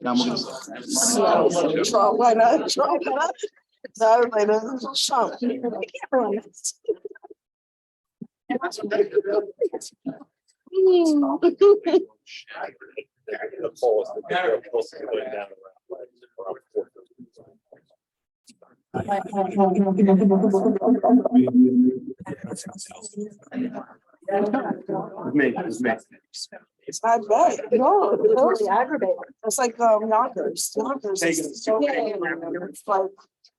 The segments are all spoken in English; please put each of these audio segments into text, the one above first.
Now I'm gonna Trump, why not? Trump, why not? No, everybody knows Trump. It's not bad. No, it's really aggravating. It's like Yonkers. Yonkers is so it's like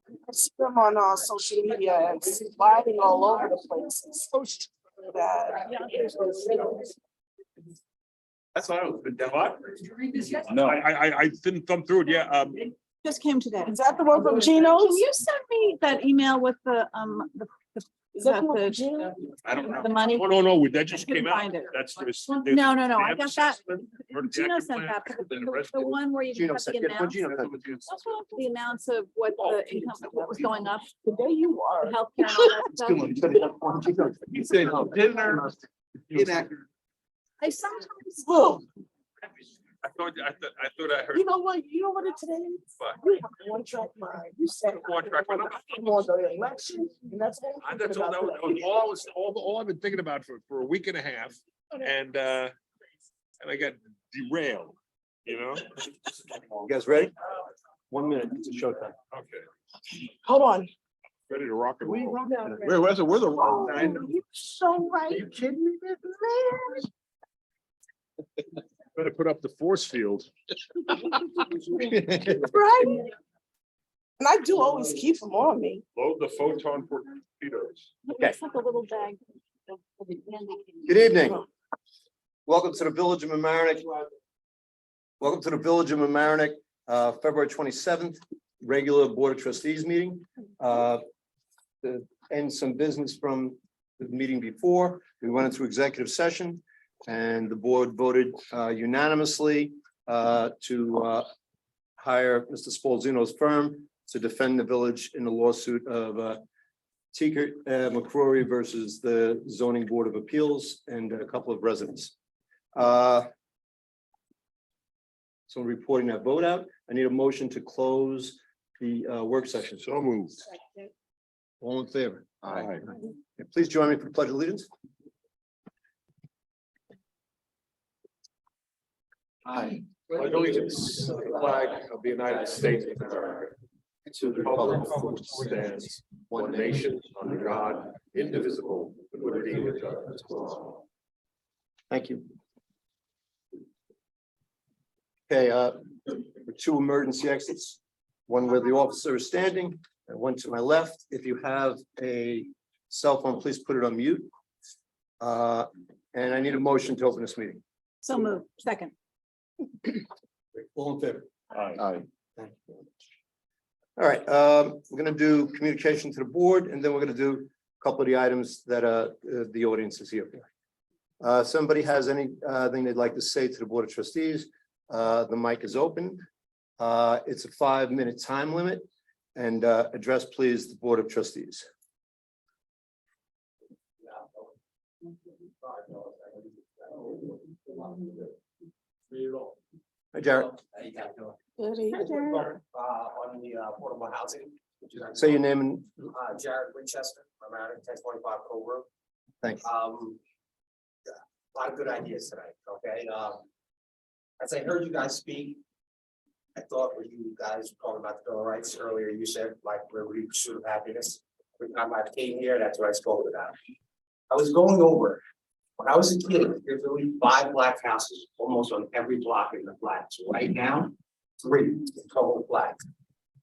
I see them on social media and sliding all over the place. It's so bad. That's what I was. No, I didn't thumb through it yet. Just came today. Is that the one from Chino's? Can you send me that email with the Is that the one from Chino's? I don't know. the money? Oh, no, that just I couldn't came out. find it. That's. No, I got that. Gino sent that, but the one where you Gino have said, the get what amounts, Gino said. the amounts of what the income, what was going up, Today you are. healthcare and all that stuff. You said dinner. I sometimes. Look, I thought I heard. you know what it today is? What? You have one track mind. You said. One track mind. You want the election, and that's all. That's all, that was all I've been thinking about for a week and a half, and I got derailed, you know? You guys ready? 1 minute, it's a showtime. Okay, Hold on. ready to rock and roll. Where's the Oh, I know. you're so right. Are you kidding me, man? Better put up the force field. Right? And I do always keep them on me. Load the photon torpedoes. It's like a little bag. Good evening. Welcome to the Village of Mamaroneck. Welcome to the Village of Mamaroneck, February 27th, regular Board of Trustees meeting. To end some business from the meeting before, we went into executive session and the board voted unanimously to hire Mr. Spolzino's firm to defend the village in the lawsuit of Teacher McCrory versus the Zoning Board of Appeals and a couple of residents. So reporting that vote out, I need a motion to close the work session. So moved. All in favor? Aye. Please join me for the Pledge of Allegiance. I pledge allegiance to the flag of the United States of America, to the republic for which it stands, one nation, under God, indivisible, with liberty and justice for all. Thank you. Okay, two emergency exits, one where the officer is standing and one to my left. If you have a cell phone, please put it on mute. And I need a motion to open this meeting. So moved. Second. All in favor? Aye. Thank you. All right, we're gonna do communication to the board, and then we're gonna do a couple of the items that the audience is here for. Somebody has anything they'd like to say to the Board of Trustees? The mic is open. It's a 5-minute time limit, and address please the Board of Trustees. Hi, Jared. How you guys doing? Good evening. On the affordable housing. Say your name and Jared Winchester, I'm out at 1025 Cove Road. thanks. A lot of good ideas tonight, okay? As I heard you guys speak, I thought when you guys were talking about the bill of rights earlier, you said like liberty, pursuit of happiness. Every time I came here, that's what I spoke about. I was going over, when I was a kid, there's only 5 black houses almost on every block in the flats. Right now, 3 in total flats.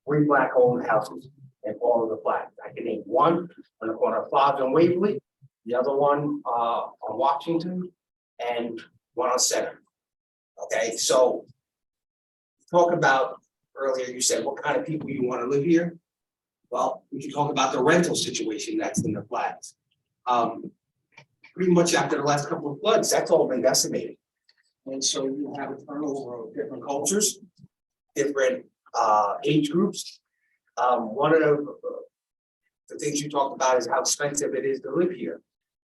3 black owned houses in all of the flats. I can name one on the corner of 5 and Waverly, the other one on Washington, and one on Center. Okay, so talk about earlier, you said what kind of people you want to live here. Well, we should talk about the rental situation that's in the flats. Pretty much after the last couple of floods, that's all been decimated. And so you have a turnover of different cultures, different age groups. One of the things you talked about is how expensive it is to live here.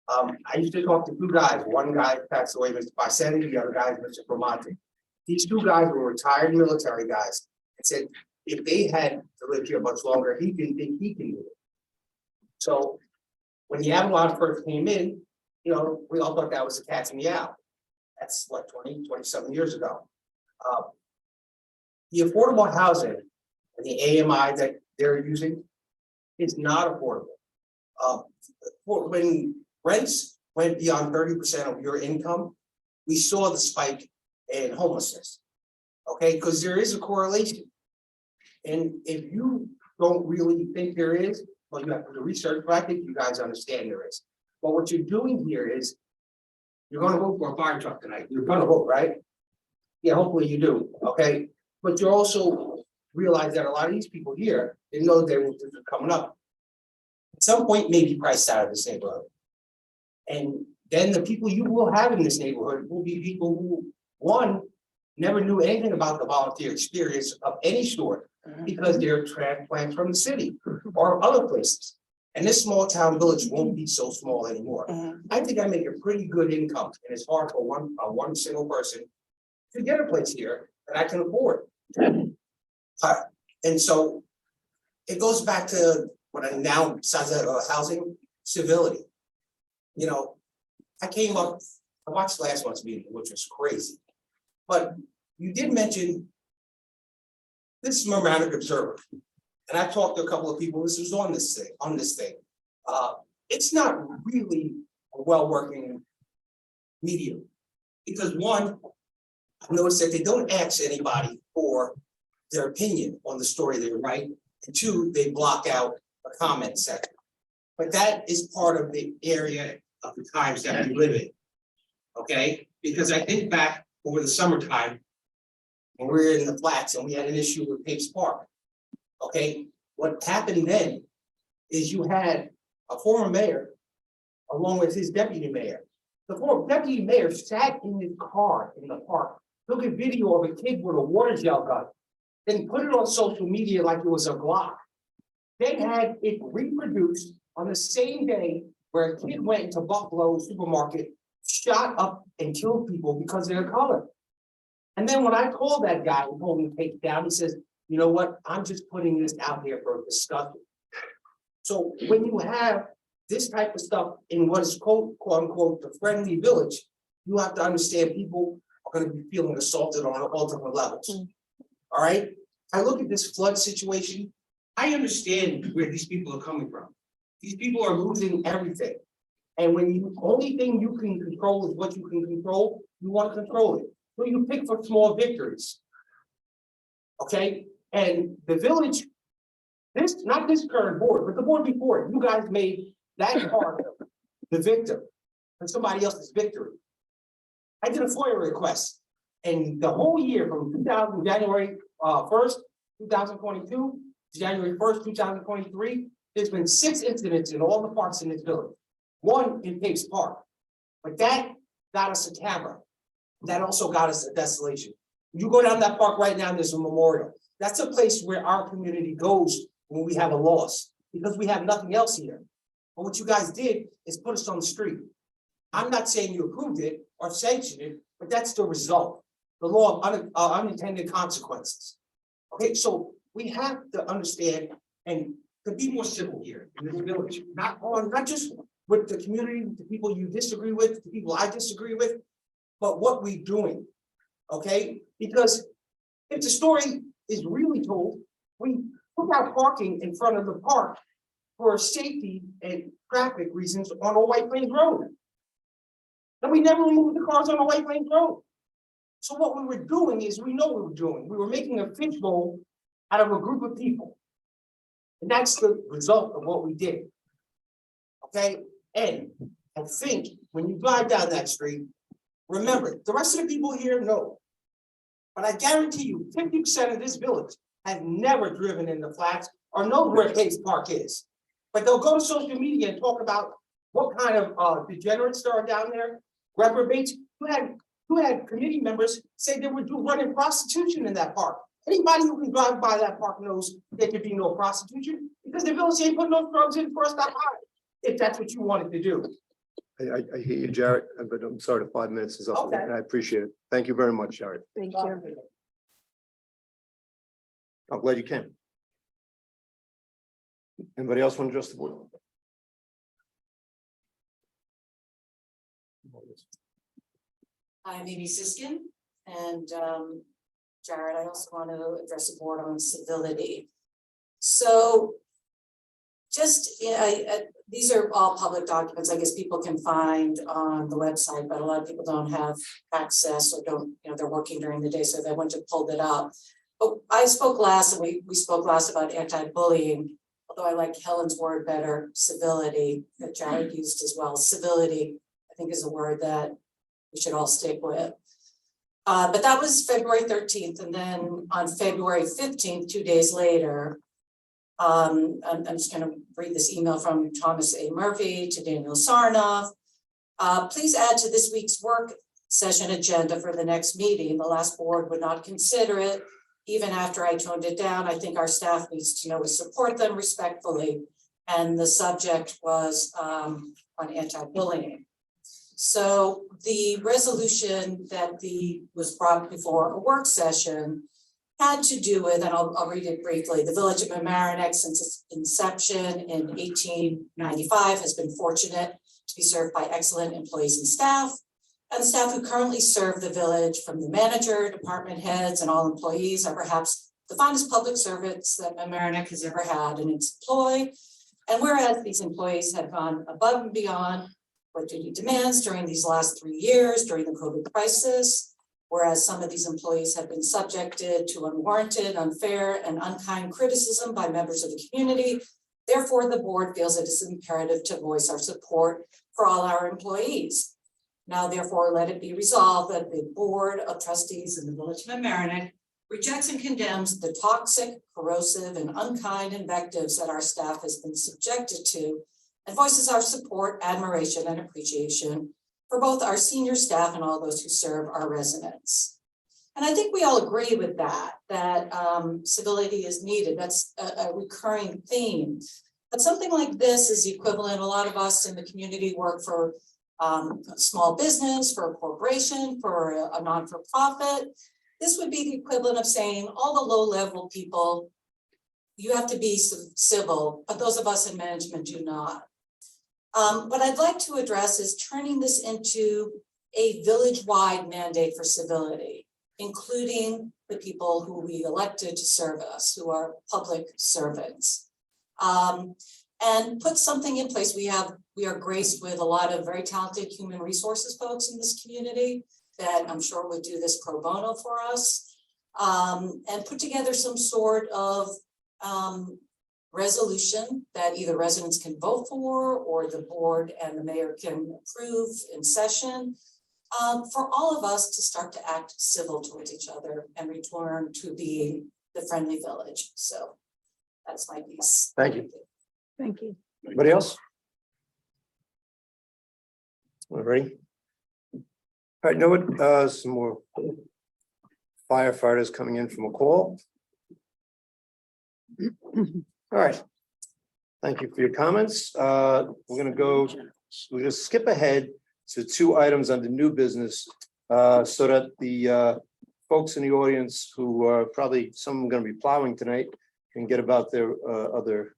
I used to talk to 2 guys. One guy passed away, Mr. Parsetti, the other guy is Mr. Bramante. These two guys were retired military guys and said if they had to live here much longer, he didn't think he can do it. So when the Avalon first came in, you know, we all thought that was a cat's meow. That's what, 27 years ago. The affordable housing and the AMI that they're using is not affordable. When rents went beyond 30% of your income, we saw the spike in homelessness. Okay, because there is a correlation. And if you don't really think there is, well, you have to do research, but I think you guys understand there is. But what you're doing here is you're going to vote for a fire truck tonight. You're going to vote, right? Yeah, hopefully you do. Okay, but you also realize that a lot of these people here didn't know they were coming up. At some point, maybe priced out of this neighborhood. And then the people you will have in this neighborhood will be people who, one, never knew anything about the volunteer experience of any sort because they're transplants from the city or other places. And this small town village won't be so small anymore. I think I make a pretty good income, and it's hard for one single person to get a place here that I can afford. And so it goes back to what I now sounds like housing civility. You know, I watched last month's meeting, which was crazy. But you did mention this is Memorandum Observer. And I talked to a couple of people, this was on this thing. It's not really a well-working medium. Because one, I noticed that they don't ask anybody for their opinion on the story they write. And two, they block out a comment section. But that is part of the area of the times that we live in. Okay, because I think back over the summertime when we were in the flats and we had an issue with Pace Park. Okay, what happened then is you had a former mayor along with his deputy mayor. The former deputy mayor sat in his car in the park, took a video of a kid with a water gel gun, then put it on social media like it was a Glock. They had it reproduced on the same day where a kid went into Buffalo supermarket, shot up and killed people because of their color. And then when I called that guy and told him to take it down, he says, you know what, I'm just putting this out here for discussion. So when you have this type of stuff in what is quote unquote the friendly village, you have to understand people are going to be feeling assaulted on all different levels. All right. I look at this flood situation. I understand where these people are coming from. These people are losing everything. And when you only thing you can control is what you can control, you want to control it. So you pick for small victories. Okay. And the village, not this current board, but the board before it, you guys made that part of the victim and somebody else's victory. I did a FOIA request, and the whole year from January 1st, 2022 to January 1st, 2023, there's been 6 incidents in all the parks in this village. 1 in Pace Park, but that got us a camera. That also got us a desolation. You go down that park right now, there's a memorial. That's a place where our community goes when we have a loss, because we have nothing else here. But what you guys did is put us on the street. I'm not saying you approved it or sanctioned it, but that's the result. The law of unintended consequences. Okay, so we have to understand and to be more civil here in this village, not just with the community, the people you disagree with, the people I disagree with, but what we're doing. Okay, because if the story is really told, we took out parking in front of the park for safety and traffic reasons on Old White Plains Road. And we never removed the cars on Old White Plains Road. So what we were doing is, we know what we were doing. We were making a fishbowl out of a group of people. And that's the result of what we did. Okay, and I think when you drive down that street, remember, the rest of the people here know. But I guarantee you, 50% of this village have never driven in the flats or knows where Pace Park is. But they'll go to social media and talk about what kind of degenerates there are down there, reprobates. Who had committee members say they were running prostitution in that park. Anybody who can drive by that park knows there could be no prostitution because the village ain't putting no drugs in for us to hide, if that's what you wanted to do. I hear you, Jared, but I'm sorry, the 5 minutes is up. Okay. I appreciate it. Thank you very much, Jared. Thank you. I'm glad you came. Anybody else want to address the board? I'm Amy Siskin, and Jared, I also want to address the board on civility. So just, these are all public documents, I guess people can find on the website, but a lot of people don't have access or don't, they're working during the day, so they went to pull it up. But I spoke last, and we spoke last about anti-bullying, although I like Helen's word better, civility, that Jared used as well. Civility, I think, is a word that we should all stick with. But that was February 13th. And then on February 15th, 2 days later, I'm just going to read this email from Thomas A. Murphy to Daniel Sarnoff. Please add to this week's work session agenda for the next meeting. The last board would not consider it. Even after I toned it down, I think our staff needs to know we support them respectfully. And the subject was on anti-bullying. So the resolution that was brought before a work session had to do with, and I'll read it briefly, the Village of Mamaroneck since its inception in 1895 has been fortunate to be served by excellent employees and staff. And the staff who currently serve the village, from the manager, department heads, and all employees, are perhaps the finest public servants that Mamaroneck has ever had in its employ. And whereas these employees have gone above and beyond what duty demands during these last 3 years during the COVID crisis, whereas some of these employees have been subjected to unwarranted, unfair, and unkind criticism by members of the community, therefore the board feels it is imperative to voice our support for all our employees. Now, therefore, let it be resolved that the Board of Trustees in the Village of Mamaroneck rejects and condemns the toxic, corrosive, and unkind invectives that our staff has been subjected to, and voices our support, admiration, and appreciation for both our senior staff and all those who serve our residents. And I think we all agree with that civility is needed. That's a recurring theme. But something like this is equivalent. A lot of us in the community work for a small business, for a corporation, for a non-for-profit. This would be the equivalent of saying all the low-level people, you have to be civil, but those of us in management do not. What I'd like to address is turning this into a village-wide mandate for civility, including the people who we elected to serve us, who are public servants. And put something in place. We are graced with a lot of very talented human resources folks in this community that I'm sure would do this pro bono for us, and put together some sort of resolution that either residents can vote for or the board and the mayor can approve in session, for all of us to start to act civil towards each other and return to being the friendly village. So that's my piece. Thank you. Thank you. Anybody else? All right. All right, know what? Some more firefighters coming in from a call. All right. Thank you for your comments. We're gonna skip ahead to 2 items under new business, so that the folks in the audience who are probably some of them going to be plowing tonight can get about their other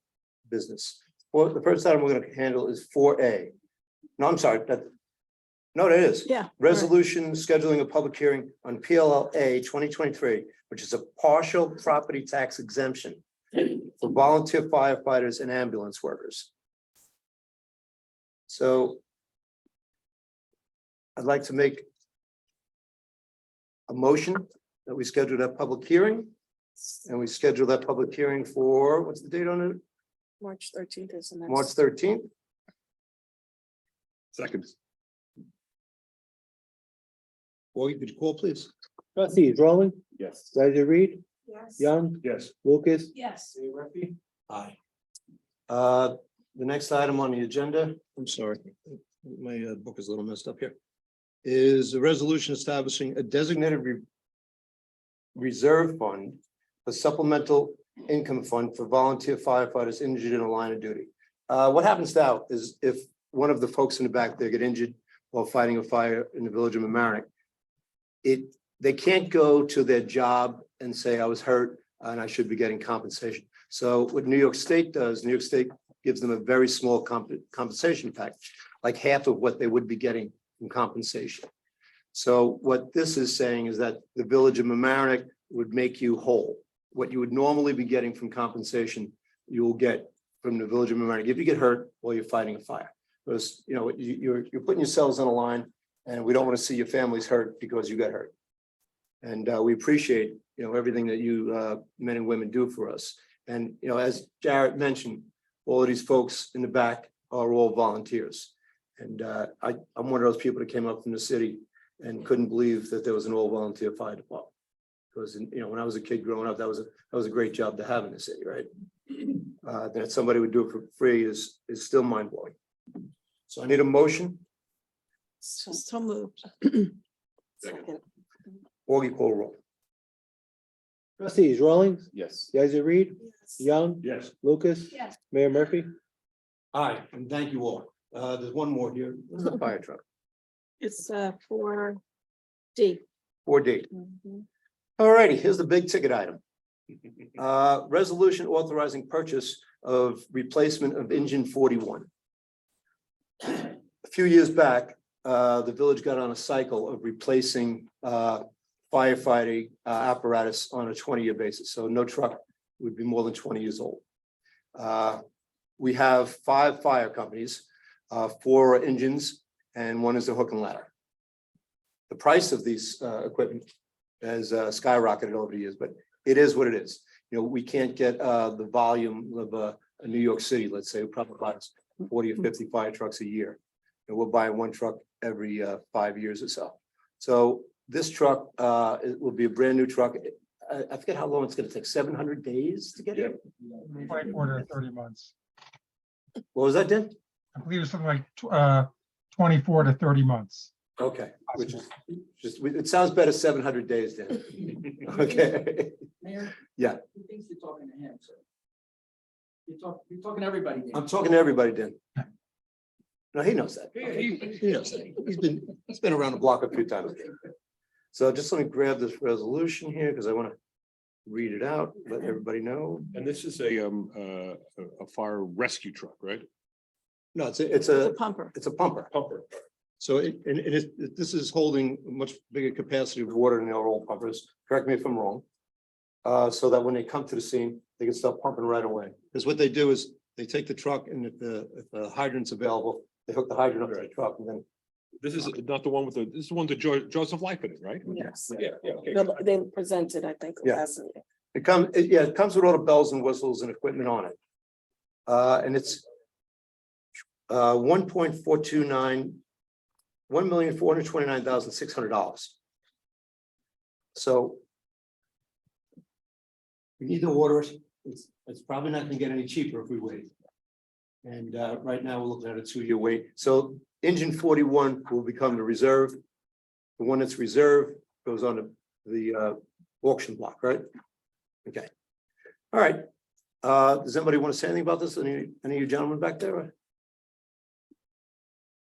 business. Well, the first item we're going to handle is 4A. No, I'm sorry. No, that is. Yeah. Resolution scheduling a public hearing on PLLA 2023, which is a partial property tax exemption for volunteer firefighters and ambulance workers. So I'd like to make a motion that we schedule that public hearing. And we schedule that public hearing for, what's the date on it? March 13th is the next. March 13th. Second. Well, could you call, please? Trustees, Rolling, Yes. Guys, Reed, Yes. Young, Yes. Lucas, Yes. Mayor Murphy. Aye. The next item on the agenda, I'm sorry, my book is a little messed up here, is a resolution establishing a designated reserve fund, a supplemental income fund for volunteer firefighters injured in a line of duty. What happens now is if one of the folks in the back there get injured while fighting a fire in the village of Mamaroneck, they can't go to their job and say, I was hurt and I should be getting compensation. So what New York State does, New York State gives them a very small compensation package, like half of what they would be getting from compensation. So what this is saying is that the village of Mamaroneck would make you whole. What you would normally be getting from compensation, you will get from the village of Mamaroneck if you get hurt while you're fighting a fire. Because, you know, you're putting yourselves on a line, and we don't want to see your families hurt because you got hurt. And we appreciate, you know, everything that you men and women do for us. And, you know, as Jared mentioned, all of these folks in the back are all volunteers. And I'm one of those people that came up from the city and couldn't believe that there was an all volunteer fire department. Because, you know, when I was a kid growing up, that was a great job to have in the city, right? That somebody would do it for free is still mind blowing. So I need a motion. So moved. Second. Augie, call roll. Trustees Rawlings, Yes. Guys, Reed, Young, Yes. Lucas, Yes. Mayor Murphy. Aye, and thank you all. There's one more here. Where's the fire truck? It's 4D. 4D. All righty, here's the big ticket item. Resolution authorizing purchase of replacement of engine 41. A few years back, the village got on a cycle of replacing firefighting apparatus on a 20-year basis. So no truck would be more than 20 years old. We have 5 fire companies, 4 engines, and 1 is a hook and ladder. The price of these equipment has skyrocketed over the years, but it is what it is. You know, we can't get the volume of a New York City, let's say, who probably buys 40 or 50 fire trucks a year. And we're buying 1 truck every 5 years or so. So this truck it will be a brand new truck. I forget how long it's going to take, 700 days to get here. 24 to 30 months. What was that, Dan? I believe it's something like 24 to 30 months. Okay, which is just, it sounds better 700 days then. Okay. Mayor? Yeah. He thinks you're talking to him, so. You're talking to everybody. Dan. I'm talking to everybody, Dan. No, he knows that. He knows that. He's been around the block a few times. So just let me grab this resolution here because I want to read it out, let everybody know. And this is a fire rescue truck, right? No, it's The a pumper. pumper. Pumper. So this is holding a much bigger capacity of water than our old pumpers. Correct me if I'm wrong. So that when they come to the scene, they can start pumping right away. Because what they do is they take the truck and if the hydrant's available, they hook the hydrant up to the truck and then. This is not the one with this is the one that Joseph Life in it, right? Yes. Yeah, okay. They presented, I think. Yeah. last meeting. It comes with all the bells and whistles and equipment on it. And it's $1,429,600. So we need to order it. It's probably not gonna get any cheaper if we wait. And right now we're looking at a 2-year wait. So engine 41 will become the reserve. The one that's reserved goes on the auction block, right? Okay. All right. Does anybody want to say anything about this? Any of you gentlemen back there?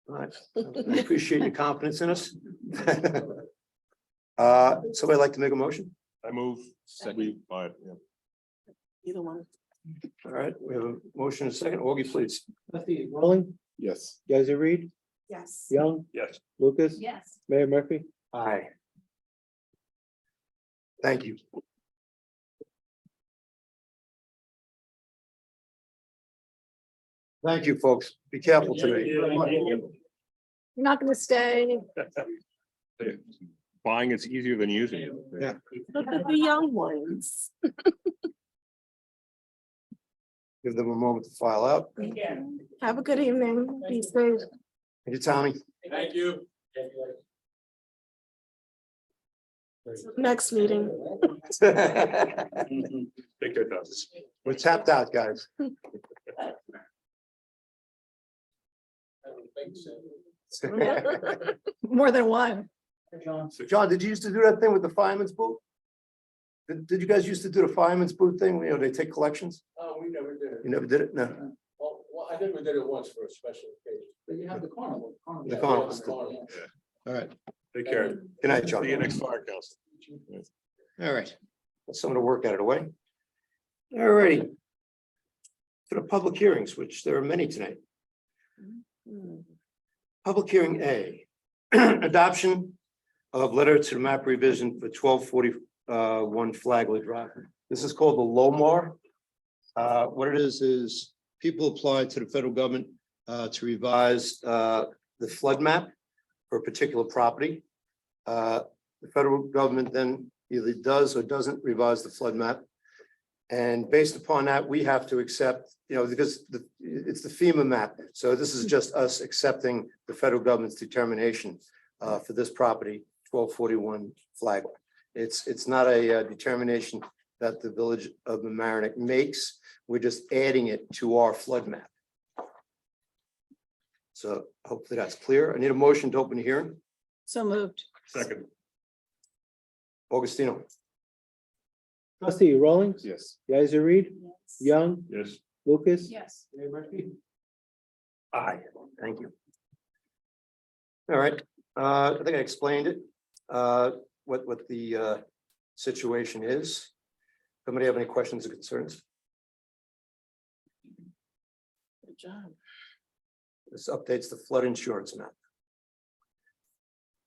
All right. I appreciate your confidence in us. Somebody like to make a motion? I move that we buy it. Yeah. Either one. All right, we have a motion and a second. Augie, please. Trustees Rawlings, Yes. Guys, Reed, Yes. Young, Yes. Lucas, Yes. Mayor Murphy. Aye. Thank you. Thank you, folks. Be careful today. You're not gonna stay. Buying it's easier than using it. Yeah. Look at the young ones. Give them a moment to file out. Have a good evening. Be safe. Thank you, Tommy. Thank you. Next meeting. Take care, Thomas. We're tapped out, guys. More than one. John, did you used to do that thing with the fireman's booth? Did you guys used to do the fireman's booth thing? You know, they take collections? Oh, we never did it. You never did it? No. Well, I think we did it once for a special occasion. But you have the carnival. The carnival. Carnival. All right. Take care. Good night, John. See you next fire council. All right. Let someone to work out of the way. All righty. To the public hearings, which there are many tonight. Public hearing A, adoption of letter to the map revision for 1241 Flagler Drive. This is called the Lomar. What it is people apply to the federal government to revise the flood map for a particular property. The federal government then either does or doesn't revise the flood map. And based upon that, we have to accept, because it's the FEMA map. So this is just us accepting the federal government's determination for this property, 1241 Flagler. It's not a determination that the village of Mamaroneck makes. We're just adding it to our flood map. So hopefully that's clear. I need a motion to open the hearing. So moved. Second. Augustino. Trustee Rawlings. Yes. Guys, Reed, Yes. Young, Yes. Lucas. Yes. Mayor Murphy. Aye, thank you. All right, I think I explained it, what the situation is. Somebody have any questions or concerns? Good job. This updates the flood insurance map.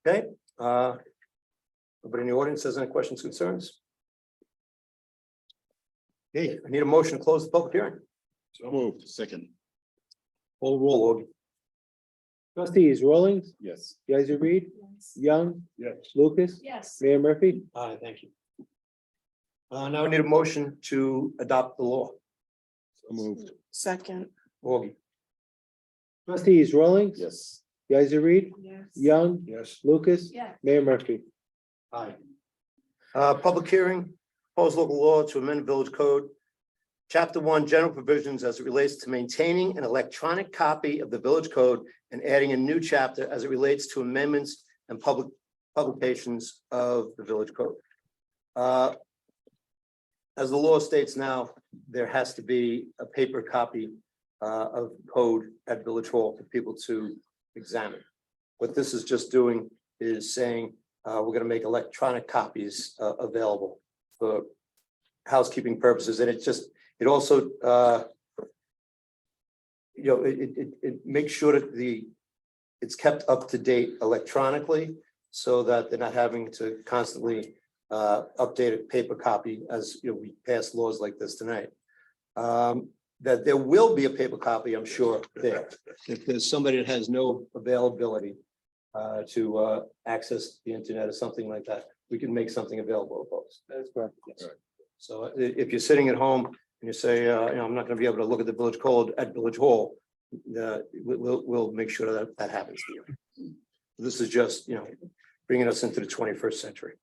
Okay, nobody in the audience has any questions, concerns? Okay, I need a motion to close the public hearing. So moved. Second. Full roll, Augie. Trustees Rawlings, Yes. Guys, Reed, Yes. Young, Yes. Lucas, Yes. Mayor Murphy. Aye, thank you. Now I need a motion to adopt the law. So moved. Second. Augie. Trustees Rawlings. Yes. Guys, Reed, Yes. Young, Yes. Lucas, Yes. Mayor Murphy. Aye. Public hearing, proposed local law to amend village code. Chapter 1, general provisions as it relates to maintaining an electronic copy of the village code and adding a new chapter as it relates to amendments and publications of the village code. As the law states now, there has to be a paper copy of code at Village Hall for people to examine. What this is just doing is saying, we're gonna make electronic copies available for housekeeping purposes, and it also, it makes sure that it's kept up to date electronically so that they're not having to constantly update a paper copy as, we pass laws like this tonight. That there will be a paper copy, I'm sure, there. If there's somebody that has no availability to access the internet or something like that, we can make something available to folks. That's correct. Yes. So if you're sitting at home and you say, I'm not gonna be able to look at the village code at Village Hall, we'll make sure that that happens to you. This is just, bringing us into the 21st century.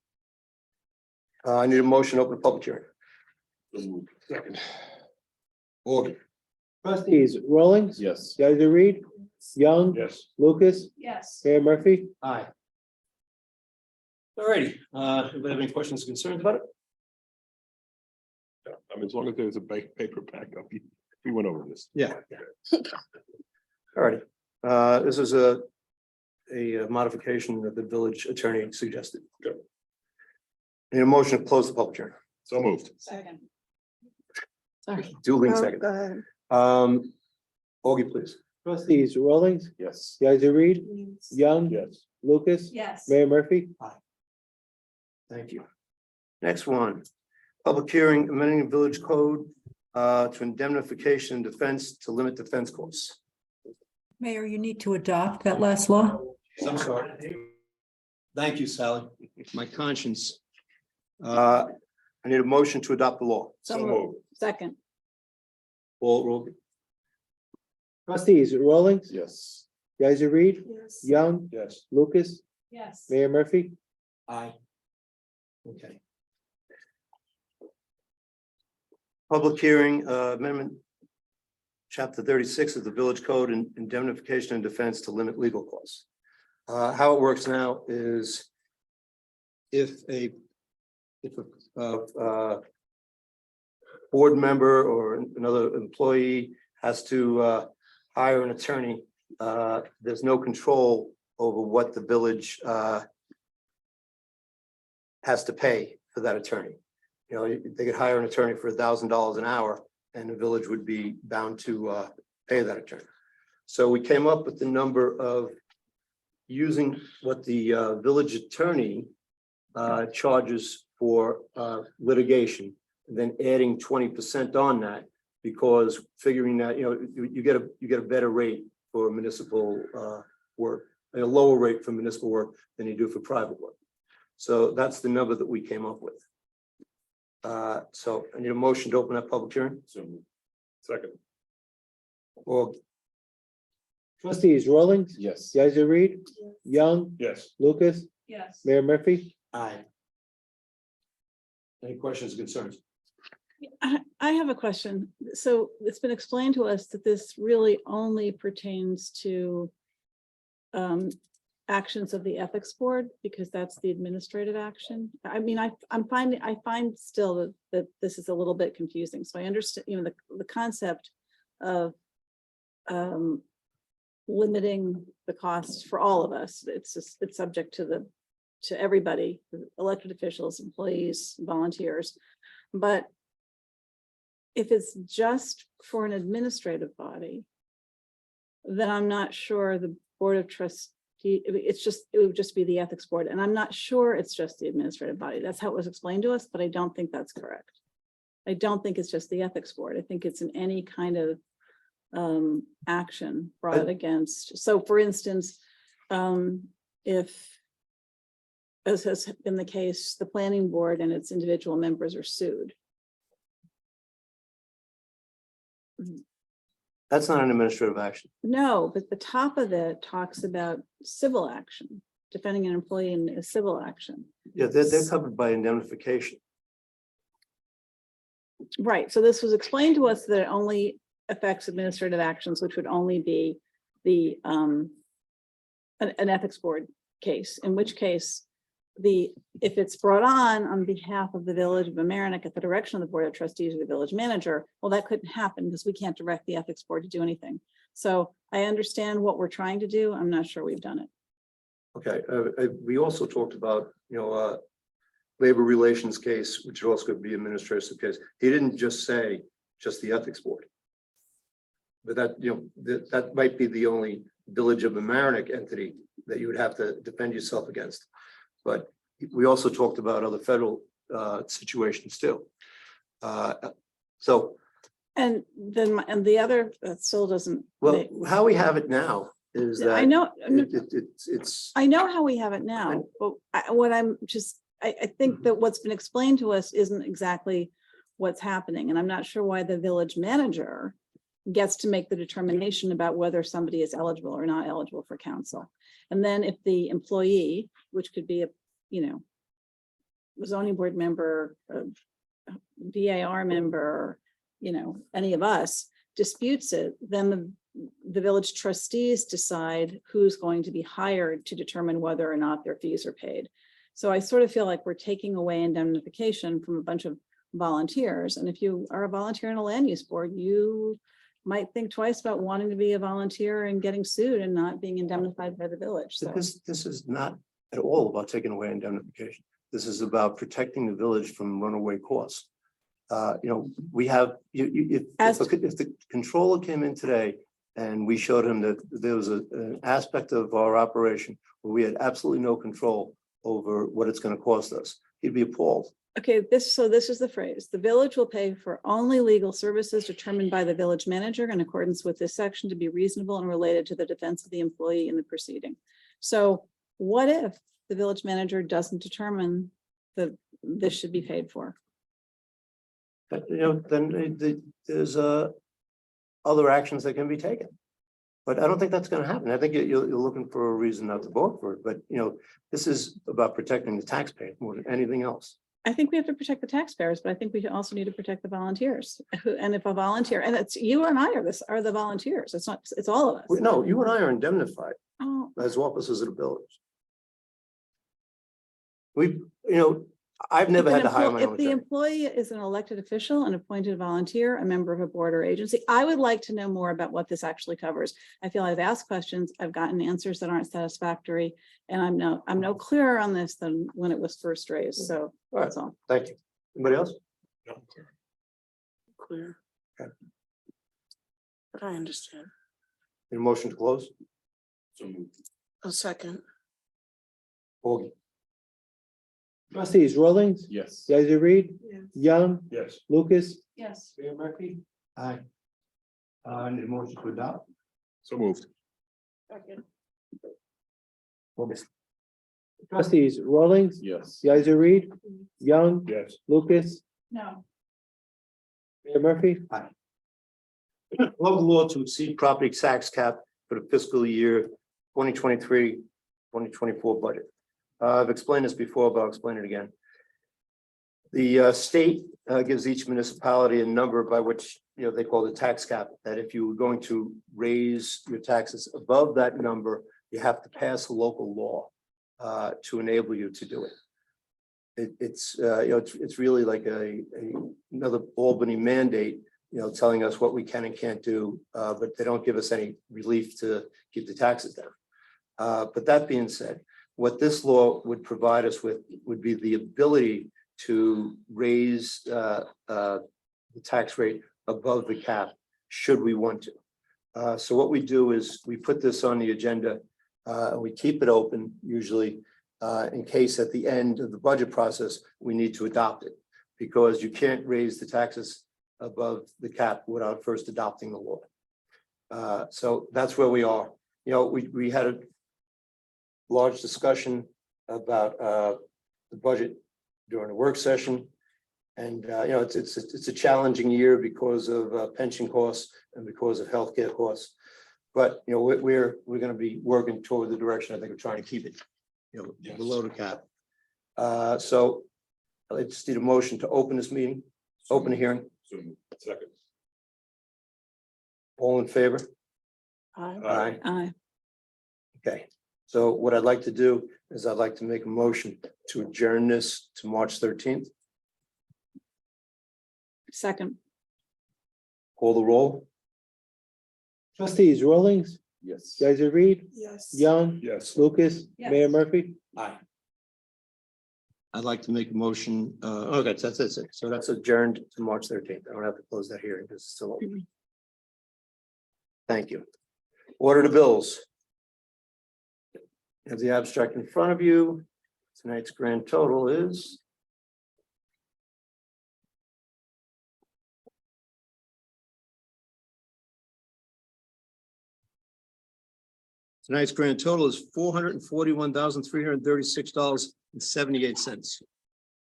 I need a motion to open the public hearing. So moved. Second. Augie. Trustees Rawlings. Yes. Guys, Reed, Young, Yes. Lucas, Yes. Mayor Murphy. Aye. All righty, anybody have any questions or concerns about it? I mean, as long as there's a paper backup, we went over this. Yeah. All righty, this is a modification that the village attorney suggested. Good. Need a motion to close the public hearing. So moved. Second. Sorry. Duly Oh, second. go ahead. Augie, please. Trustees Rawlings, Yes. Guys, Reed, Young, Yes. Lucas, Yes. Mayor Murphy. Thank you. Next one, public hearing amending the village code to indemnification and defense to limit defense costs. Mayor, you need to adopt that last law. I'm sorry. Thank you, Sally. My conscience. I need a motion to adopt the law. So moved. Second. Roll. Trustees Rawlings, Yes. Guys, Reed, Yes. Young, Yes. Lucas, Yes. Mayor Murphy. Aye. Okay. Public hearing, amendment. Chapter 36 of the village code and indemnification and defense to limit legal costs. How it works now is if a board member or another employee has to hire an attorney, there's no control over what the village has to pay for that attorney. You know, they could hire an attorney for $1,000 an hour and the village would be bound to pay that attorney. So we came up with the number of using what the village attorney charges for litigation, and then adding 20% on that, because figuring that, you know, you get a better rate for municipal work, a lower rate for municipal work than you do for private work. So that's the number that we came up with. So I need a motion to open that public hearing. So, second. Or Trustees Rawlings, Yes. Guys, Reed, Young, Yes. Lucas, Yes. Mayor Murphy. aye. Any questions or concerns? I have a question. So it's been explained to us that this really only pertains to actions of the ethics board, because that's the administrative action. I mean, I find still that this is a little bit confusing. So I understand, you know, the concept of limiting the costs for all of us. It's subject to everybody, elected officials, employees, volunteers. But if it's just for an administrative body, then I'm not sure the Board of Trustees, it would just be the ethics board. And I'm not sure it's just the administrative body. That's how it was explained to us, but I don't think that's correct. I don't think it's just the ethics board. I think it's in any kind of action brought against. So for instance, if, as has been the case, the planning board and its individual members are sued. That's not an administrative action. No, but the top of it talks about civil action, defending an employee in a civil action. Yeah, they're covered by indemnification. Right, so this was explained to us that it only affects administrative actions, which would only be the an ethics board case, in which case if it's brought on behalf of the Village of Amerenik at the direction of the Board of Trustees or the village manager, well, that couldn't happen because we can't direct the ethics board to do anything. So I understand what we're trying to do. I'm not sure we've done it. Okay, we also talked about, you know, labor relations case, which also could be administrative case. He didn't just say just the ethics board. But that, you know, that might be the only Village of Amerenik entity that you would have to defend yourself against. But we also talked about other federal situations too. So. And then, and the other, that still doesn't. Well, how we have it now is that. I know. It's. I know how we have it now, but I think that what's been explained to us isn't exactly what's happening. And I'm not sure why the village manager gets to make the determination about whether somebody is eligible or not eligible for council. And then if the employee, which could be a, you know, zoning board member, a VAR member, you know, any of us disputes it, then the village trustees decide who's going to be hired to determine whether or not their fees are paid. So I sort of feel like we're taking away indemnification from a bunch of volunteers. And if you are a volunteer in a land use board, you might think twice about wanting to be a volunteer and getting sued and not being indemnified by the village. So This is not at all about taking away indemnification. This is about protecting the village from runaway costs. You know, we have, if the controller came in today and we showed him that there was an aspect of our operation where we had absolutely no control over what it's going to cost us, he'd be appalled. okay, this is the phrase. The village will pay for only legal services determined by the village manager in accordance with this section to be reasonable and related to the defense of the employee in the proceeding. So what if the village manager doesn't determine that this should be paid for? But, you know, then there's other actions that can be taken. But I don't think that's going to happen. I think you're looking for a reason not to vote for it. But, you know, this is about protecting the taxpayer more than anything else. I think we have to protect the taxpayers, but I think we also need to protect the volunteers. And if a volunteer, and it's you and I are the volunteers. It's not, it's all of us. No, you and I are indemnified Oh, as officers of the village. We, you know, I've never If had an to hire emplo- my own If the attorney. employee is an elected official, an appointed volunteer, a member of a board or agency, I would like to know more about what this actually covers. I feel I've asked questions, I've gotten answers that aren't satisfactory, and I'm no clearer on this than when it was first raised, so All right, that's all. thank you. Anybody else? Clear. Okay. But I understand. Any motion to close? A second. Augie? Trustees Rawlings, Yes. Guys, Reed, Yes. Young, Yes. Lucas, Yes. Mayor Murphy. Aye. Need a motion to adopt? So moved. Augie? Trustees Rawlings, Yes. Guys, Reed, Young, Yes. Lucas, No. Mayor Murphy. Local law to exceed property tax cap for the fiscal year 2023-2024 budget. I've explained this before, but I'll explain it again. The state gives each municipality a number by which, they call the tax cap, that if you were going to raise your taxes above that number, you have to pass a local law to enable you to do it. It's really like another Albany mandate, telling us what we can and can't do, but they don't give us any relief to keep the taxes down. But that being said, what this law would provide us with would be the ability to raise the tax rate above the cap, should we want to. So what we do is we put this on the agenda, we keep it open usually in case at the end of the budget process, we need to adopt it, because you can't raise the taxes above the cap without first adopting the law. So that's where we are. We had a large discussion about the budget during the work session. And it's a challenging year because of pension costs and because of healthcare costs. But we're going to be working toward the direction I think of trying to keep it, Yes. below the cap. So I just need a motion to open this meeting, open the hearing. So second. All in favor? Aye. Aye. Okay, so what I'd like to do is I'd like to make a motion to adjourn this to March 13th. Second. Call the roll. Trustees Rawlings, Yes. Guys, Reed, Yes. Young, Yes. Lucas, Yes. Mayor Murphy. Aye. I'd like to make a motion, okay, that's it. So that's adjourned to March 13th. I don't have to close that hearing because it's still open. Thank you. Order the bills. You have the abstract in front of you. Tonight's grand total is $441,336.78.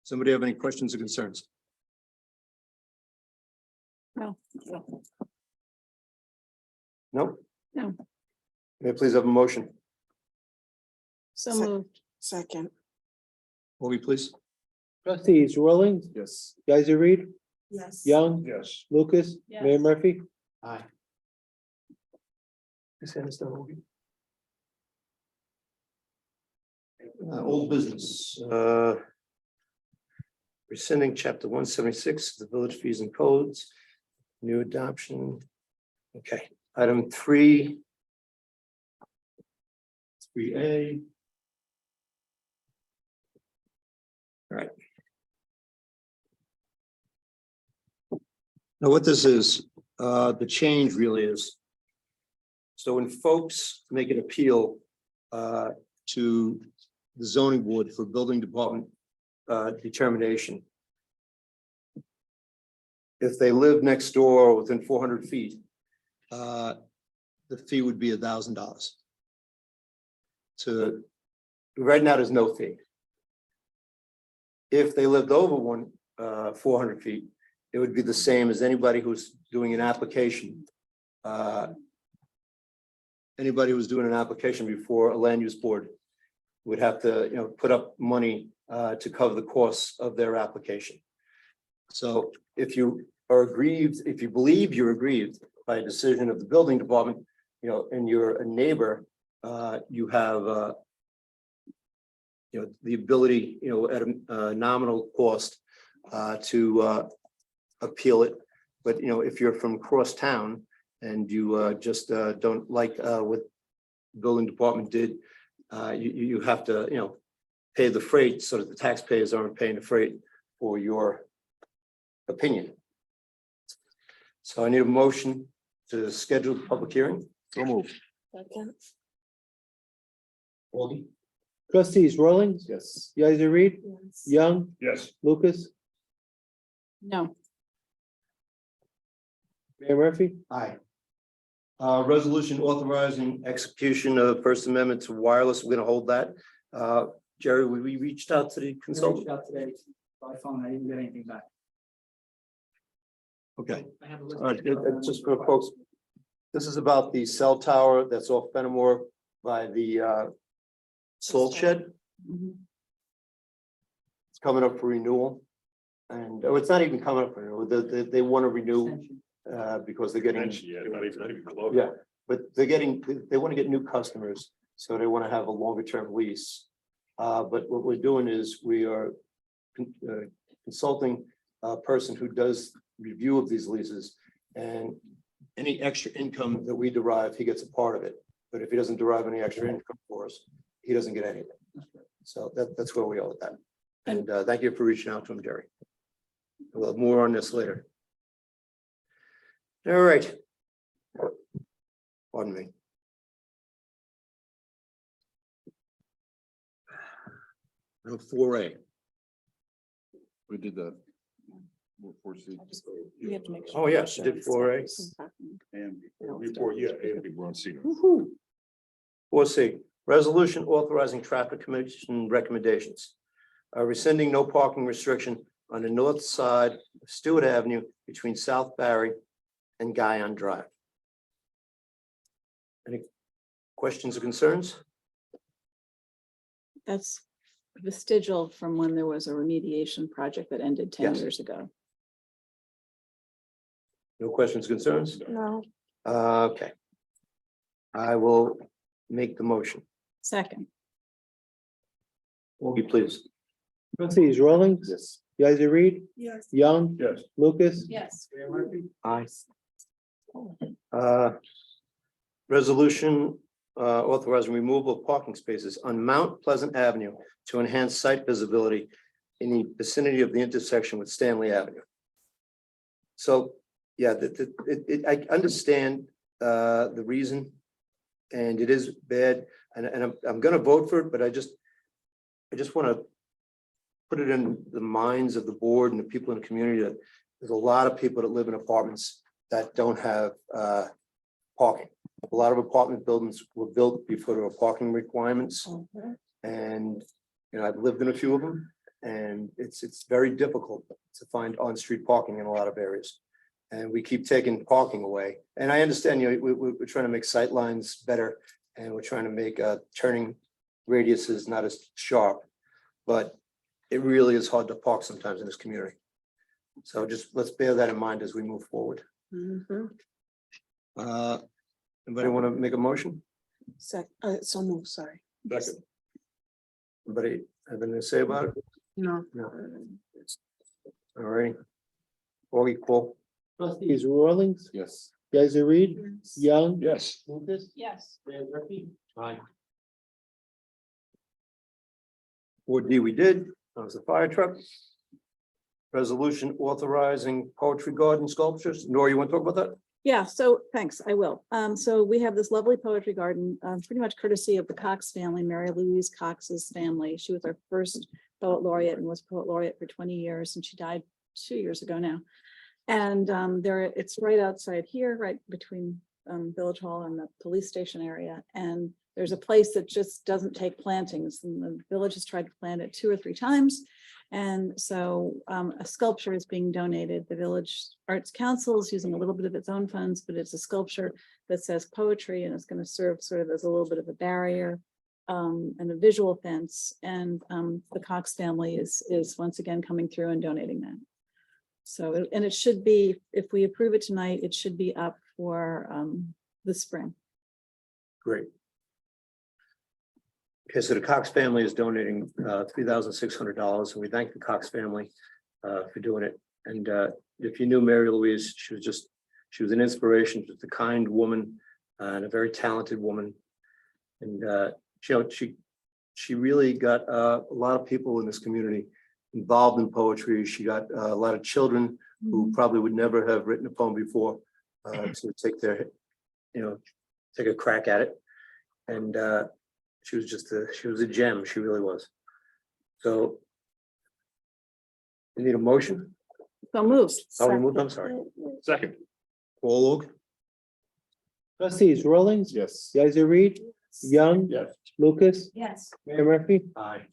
Somebody have any questions or concerns? No. No? No. May I please have a motion? So Sec- moved. Second. Augie, please. Trustees Rawlings, Yes. Guys, Reed, Yes. Young, Yes. Lucas, Yes. Mayor Murphy. Aye. Is that done, Augie? Old business, rescinding chapter 176, the village fees and codes, new adoption. Okay, item 3. 3A. All right. Now what this is, the change really is. So when folks make an appeal to the zoning board for building department determination, if they live next door or within 400 feet, the fee would be $1,000. To right now, there's no fee. If they lived over 400 feet, it would be the same as anybody who's doing an application. Anybody who's doing an application before a land use board would have to, put up money to cover the costs of their application. So if you are aggrieved, if you believe you're aggrieved by a decision of the building department, and you're a neighbor, you have the ability, at a nominal cost to appeal it. But, if you're from cross town and you just don't like what the building department did, you have to, pay the freight so that the taxpayers aren't paying the freight for your opinion. So I need a motion to schedule the public hearing. So moved. Augie? Trustees Rawlings, Yes. Guys, Reed, Young, Yes. Lucas, No, Mayor Murphy. Aye. Resolution authorizing execution of First Amendment to wireless. We're gonna hold that. Jerry, we reached out to the I reached consultant. out today by phone, I didn't get anything back. Okay. I have a list. All right, it's just for folks. This is about the cell tower that's off Fenimore by the salt shed. Mhm. It's coming up for renewal. And it's not even coming up for renewal. They want to renew Extension. because they're getting. Yeah, not even close. Yeah, but they want to get new customers, so they want to have a longer term lease. But what we're doing is we are consulting a person who does review of these leases, and any extra income that we derive, he gets a part of it. But if he doesn't derive any extra income for us, he doesn't get anything. So that's where we are with that. And thank you for reaching out to him, Jerry. We'll have more on this later. All right. Pardon me. Item 4A. We did that. we have to make sure. Oh, yes, you did 4A. And Before, yeah, and people on scene. 4C, resolution authorizing traffic commission recommendations. Rescinding no parking restriction on the north side of Stewart Avenue between South Barry and Guyon Drive. Any questions or concerns? That's vestigial from when there was a remediation project that ended 10 Yes. years ago. No questions, concerns? No. Okay. I will make the motion. Second, Will you please? Trustees Rawlings. yes. Guys, Reed, Yes. Young, Yes. Lucas, yes, Mayor Murphy. Aye. Resolution authorizing removal of parking spaces on Mount Pleasant Avenue to enhance site visibility in the vicinity of the intersection with Stanley Avenue. So, yeah, I understand the reason, and it is bad, and I'm gonna vote for it, but I just want to put it in the minds of the board and the people in the community that there's a lot of people that live in apartments that don't have parking. A lot of apartment buildings were built before there were parking requirements. And, I've lived in a few of them, and it's very difficult to find on-street parking in a lot of areas. And we keep taking parking away. And I understand, we're trying to make sight lines better, and we're trying to make turning radiuses not as sharp. But it really is hard to park sometimes in this community. So just let's bear that in mind as we move forward. Anybody want to make a motion? So move, sorry. Second. Anybody have anything to say about it? No. No. All right. Augie, call. Trustees Rawlings, Yes. Guys, Reed, Young, Yes. Lucas, yes. Mayor Murphy. Aye. 4D we did, that was the fire truck. Resolution authorizing poetry garden sculptures. Nora, you want to talk about that? Yeah, so thanks, I will. So we have this lovely poetry garden, pretty much courtesy of the Cox family, Mary Louise Cox's family. She was our first poet laureate and was poet laureate for 20 years, and she died 2 years ago now. And it's right outside here, right between Village Hall and the police station area. And there's a place that just doesn't take plantings, and the village has tried to plant it 2 or 3 times. And so a sculpture is being donated. The Village Arts Council is using a little bit of its own funds, but it's a sculpture that says poetry, and it's going to serve sort of as a little bit of a barrier and a visual fence. And the Cox family is once again coming through and donating that. So, and it should be, if we approve it tonight, it should be up for the spring. Great. Okay, so the Cox family is donating $3,600, and we thank the Cox family for doing it. And if you knew Mary Louise, she was an inspiration, just a kind woman and a very talented woman. And she really got a lot of people in this community involved in poetry. She got a lot of children who probably would never have written a poem before to take take a crack at it. And she was a gem. She really was. So we need a motion. So moved. Oh, we moved. I'm sorry. Second. Paul Logue? Trustees Rawlings. Yes. Guys, Reed, Young, Yes. Lucas, Yes. Mayor Murphy. Aye.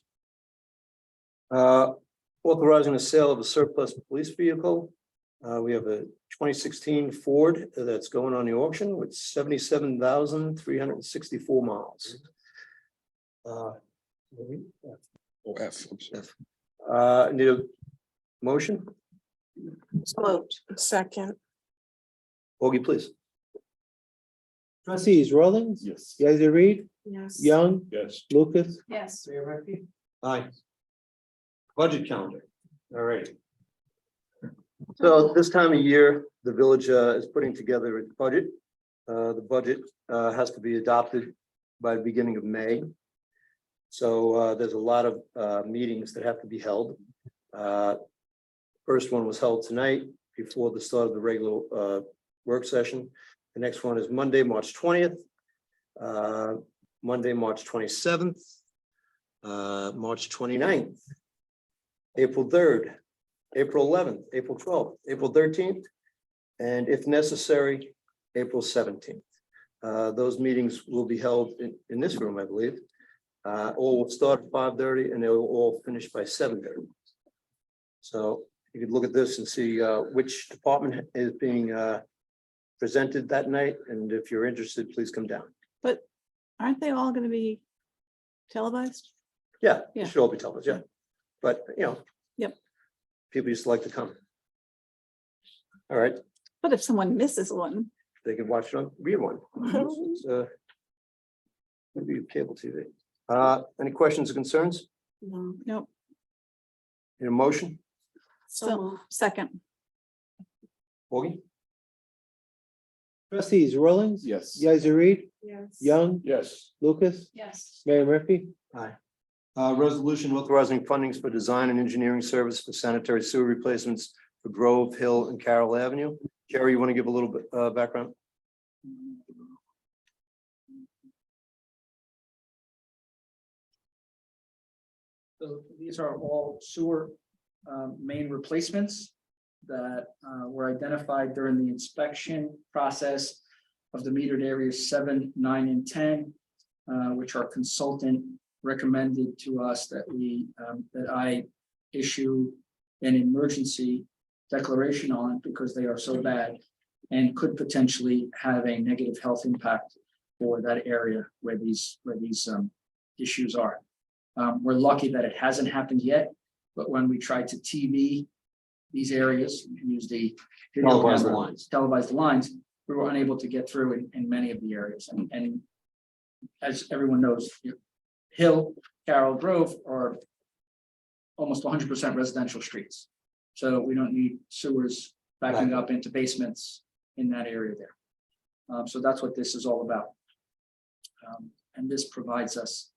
Authorizing the sale of a surplus police vehicle. We have a 2016 Ford that's going on the auction with 77,364 miles. Need a motion? So moved. Second. Augie, please. Trustees Rawlings. Yes. Guys, Reed, Yes. Young, Yes. Lucas, Yes. Mayor Murphy. Aye. Budget calendar. All right. So this time of year, the village is putting together its budget. The budget has to be adopted by the beginning of May. So there's a lot of meetings that have to be held. First one was held tonight before the start of the regular work session. The next one is Monday, March 20th, Monday, March 27th, March 29th, April 3rd, April 11th, April 12th, April 13th, and if necessary, April 17th. Those meetings will be held in this room, I believe. All will start at 5:30 and they will all finish by 7:30. So you could look at this and see which department is being presented that night. And if you're interested, please come down. But aren't they all gonna be televised? Yeah, Yeah. it should all be televised, yeah. But, Yep. people used to like to come. All right, But if someone misses one, they can watch it on, read one. It's, maybe cable TV. Any questions or concerns? No. nope. Need a motion? So, second. Augie? Trustees Rawlings. Yes. Guys, Reed, Yes. Young, Yes. Lucas, Yes. Mayor Murphy. Aye. Resolution authorizing fundings for design and engineering service for sanitary sewer replacements for Grove Hill and Carroll Avenue. Jerry, you want to give a little bit background? So these are all sewer main replacements that were identified during the inspection process of the metered areas 7, 9, and 10, which our consultant recommended to us that I issue an emergency declaration on because they are so bad and could potentially have a negative health impact for that area where these issues are. We're lucky that it hasn't happened yet, but when we tried to TV these areas, use the video Televise the camera, lines. televise the lines, we were unable to get through in many of the areas. And as everyone knows, Hill, Carroll, Grove are almost 100% residential streets. So we don't need sewers backing up into basements in that area there. So that's what this is all about. And this provides us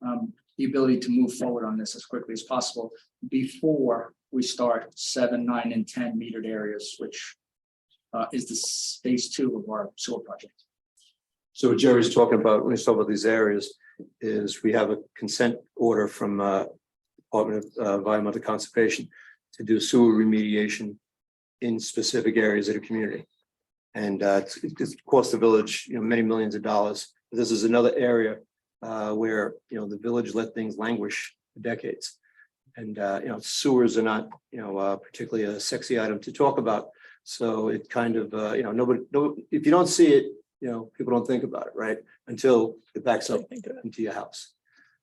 the ability to move forward on this as quickly as possible before we start 7, 9, and 10 metered areas, which is the phase 2 of our sewer project. So what Jerry's talking about when he's talking about these areas is we have a consent order from Department of Environmental Conservation to do sewer remediation in specific areas of the community. And it's cost the village, many millions of dollars. This is another area where, the village let things languish for decades. And, sewers are not, particularly a sexy item to talk about. So it kind of, if you don't see it, people don't think about it, right? Until it backs up into your house.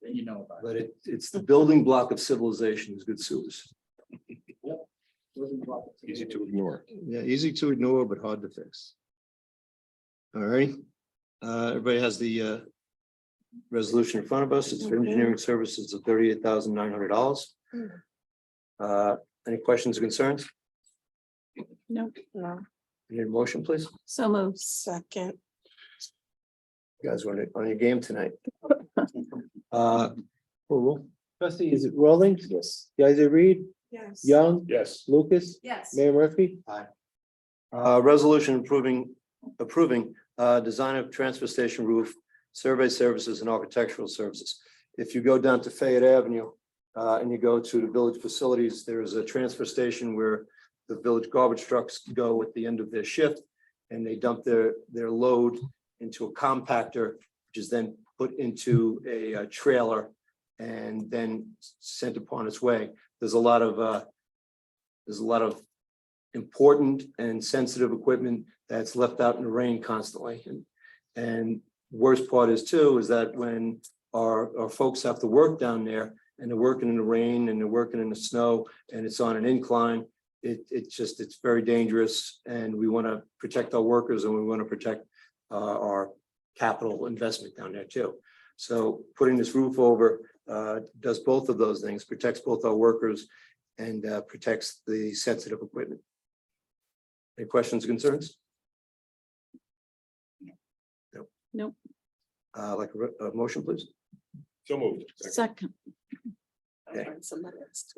Then you know about But it's the building block of civilization is good sewers. it. Easy to ignore. Yeah, easy to ignore, but hard to fix. All right. Everybody has the resolution in front of us. It's for engineering services of $38,900. Any questions or concerns? No, No, Need a motion, please? so moved. second, You guys want it on your game tonight? Call roll. Trustees Rawlings. Yes. Guys, Reed, yes. Young, Yes. Lucas, Yes. Mayor Murphy. Resolution approving design of transfer station roof, survey services and architectural services. If you go down to Fayette Avenue and you go to the village facilities, there is a transfer station where the village garbage trucks go at the end of their shift and they dump their load into a compactor, which is then put into a trailer and then sent upon its way. There's a lot of important and sensitive equipment that's left out in the rain constantly. And worst part is too, is that when our folks have to work down there and they're working in the rain and they're working in the snow and it's on an incline, it's very dangerous, and we want to protect our workers and we want to protect our capital investment down there too. So putting this roof over does both of those things, protects both our workers and protects the sensitive equipment. Any questions or concerns? No. Nope. Like a motion, please. So moved. Second, Okay. It's on the list.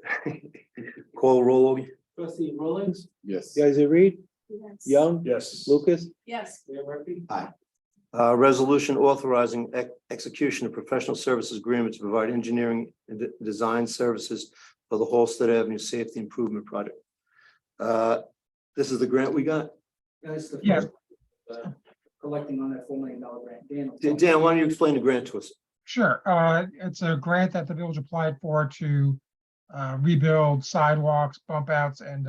Call roll. Augie. Trustee Rawlings, Yes. guys, Reed, Yes. Young, Yes. Lucas, Yes. Mayor Murphy. Resolution authorizing execution of professional services agreement to provide engineering and design services for the Halsted Avenue Safety Improvement Project. This is the grant we got. That's the Yeah. first, collecting on that $4 million grant. Dan. Dan, why don't you explain the grant to us? Sure, it's a grant that the village applied for to rebuild sidewalks, bump outs, and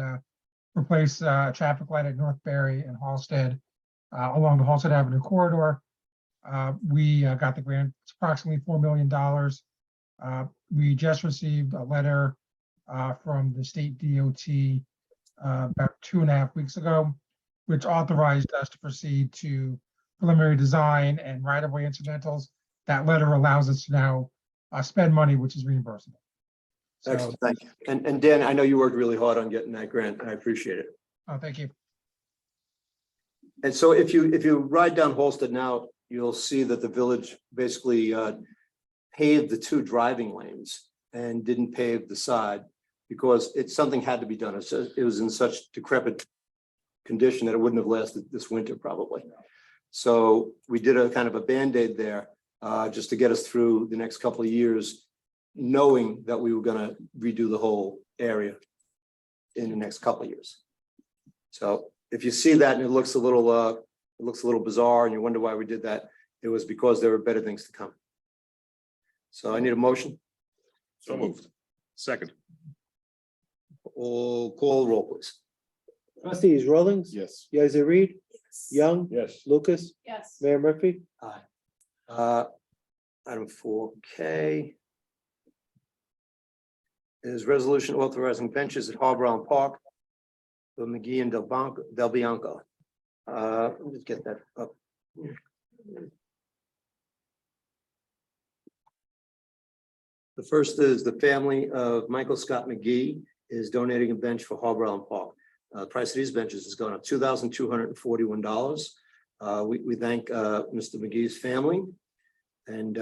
replace traffic light at North Berry and Halsted along the Halsted Avenue corridor. We got the grant. It's approximately $4 million. We just received a letter from the state DOT about 2.5 weeks ago, which authorized us to proceed to preliminary design and right-of-way incidentals. That letter allows us to now spend money, which is reimbursable. So, Excellent, thank you. And Dan, I know you worked really hard on getting that grant, and I appreciate it. thank you. And so if you ride down Halsted now, you'll see that the village basically paved the 2 driving lanes and didn't pave the side because something had to be done. It was in such decrepit condition that it wouldn't have lasted this winter probably. So we did a kind of a Band-Aid there just to get us through the next couple of years, knowing that we were going to redo the whole area in the next couple of years. So if you see that and it looks a little bizarre and you wonder why we did that, it was because there were better things to come. So I need a motion. So moved. Second. Call the roll, please. Trustees Rawlings, Yes. guys, Reed, Yes. Young, Yes. Lucas, Yes. Mayor Murphy. Item 4K is resolution authorizing benches at Harbor Island Park for McGee and Del Bianco. Let me just get that up. The first is the family of Michael Scott McGee is donating a bench for Harbor Island Park. Price of these benches has gone up $2,241. We thank Mr. McGee's family, and